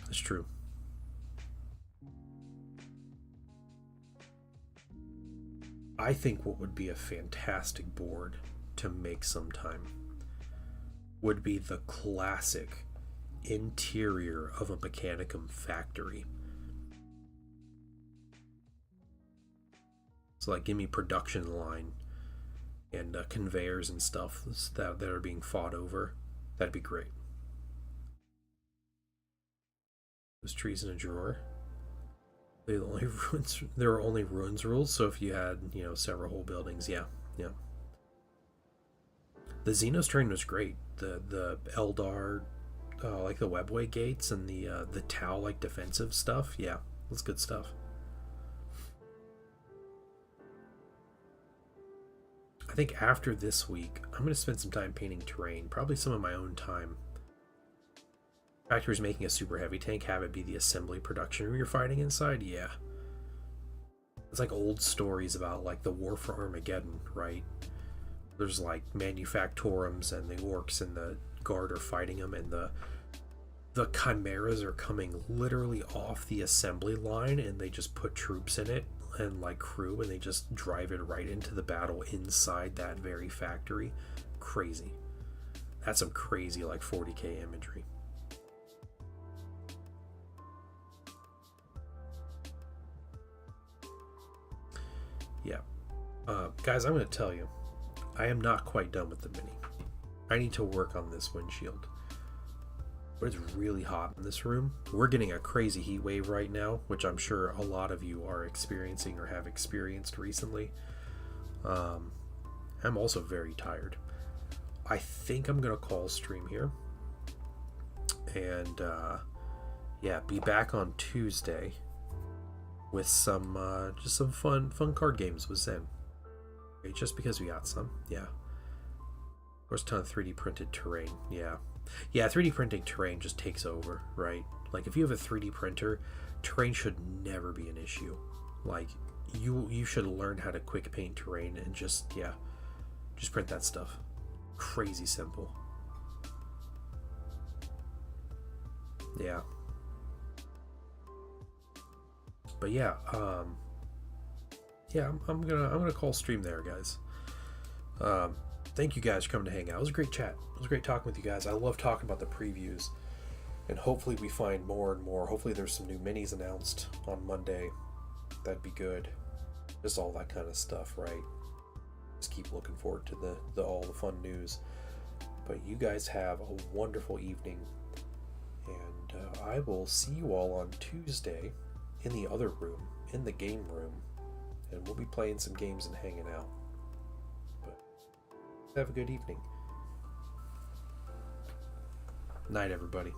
That's true. I think what would be a fantastic board to make sometime would be the classic interior of a Mechanicum factory. So, like, give me production line and conveyors and stuff that are being fought over. That'd be great. Those trees in a drawer. There were only ruins rules, so if you had, several whole buildings, yeah. The Xenos terrain was great. The Eldar, like the webway gates and the Tau like defensive stuff, yeah, that's good stuff. I think after this week, I'm going to spend some time painting terrain, probably some of my own time. Factory's making a super heavy tank, have it be the assembly production room you're fighting inside, yeah. It's like old stories about like the war for Armageddon, right? There's like manufactorums and the orcs and the guard are fighting them, and the chimeras are coming literally off the assembly line, and they just put troops in it and like crew, and they just drive it right into the battle inside that very factory. Crazy. That's some crazy like 40k imagery. Yeah. Guys, I'm going to tell you, I am not quite done with the Mini. I need to work on this windshield. But it's really hot in this room. We're getting a crazy heat wave right now, which I'm sure a lot of you are experiencing or have experienced recently. I'm also very tired. I think I'm going to call stream here. And, be back on Tuesday with some just some fun card games with Zen. Okay, just because we got some, yeah. Of course, a ton of 3D printed terrain, yeah. Yeah, 3D printing terrain just takes over, right? Like, if you have a 3D printer, terrain should never be an issue. Like, you should learn how to quick paint terrain and just print that stuff. Crazy simple. Yeah. But yeah, I'm gonna call stream there, guys. Thank you guys for coming to hang out. It was a great chat. It was great talking with you guys. I love talking about the previews, and hopefully we find more and more. Hopefully there's some new minis announced on Monday. That'd be good. Just all that kind of stuff, right? just keep looking forward to the all the fun news. But you guys have a wonderful evening, and I will see you all on Tuesday in the other room, in the game room, and we'll be playing some games and hanging out. But have a good evening. Night, everybody.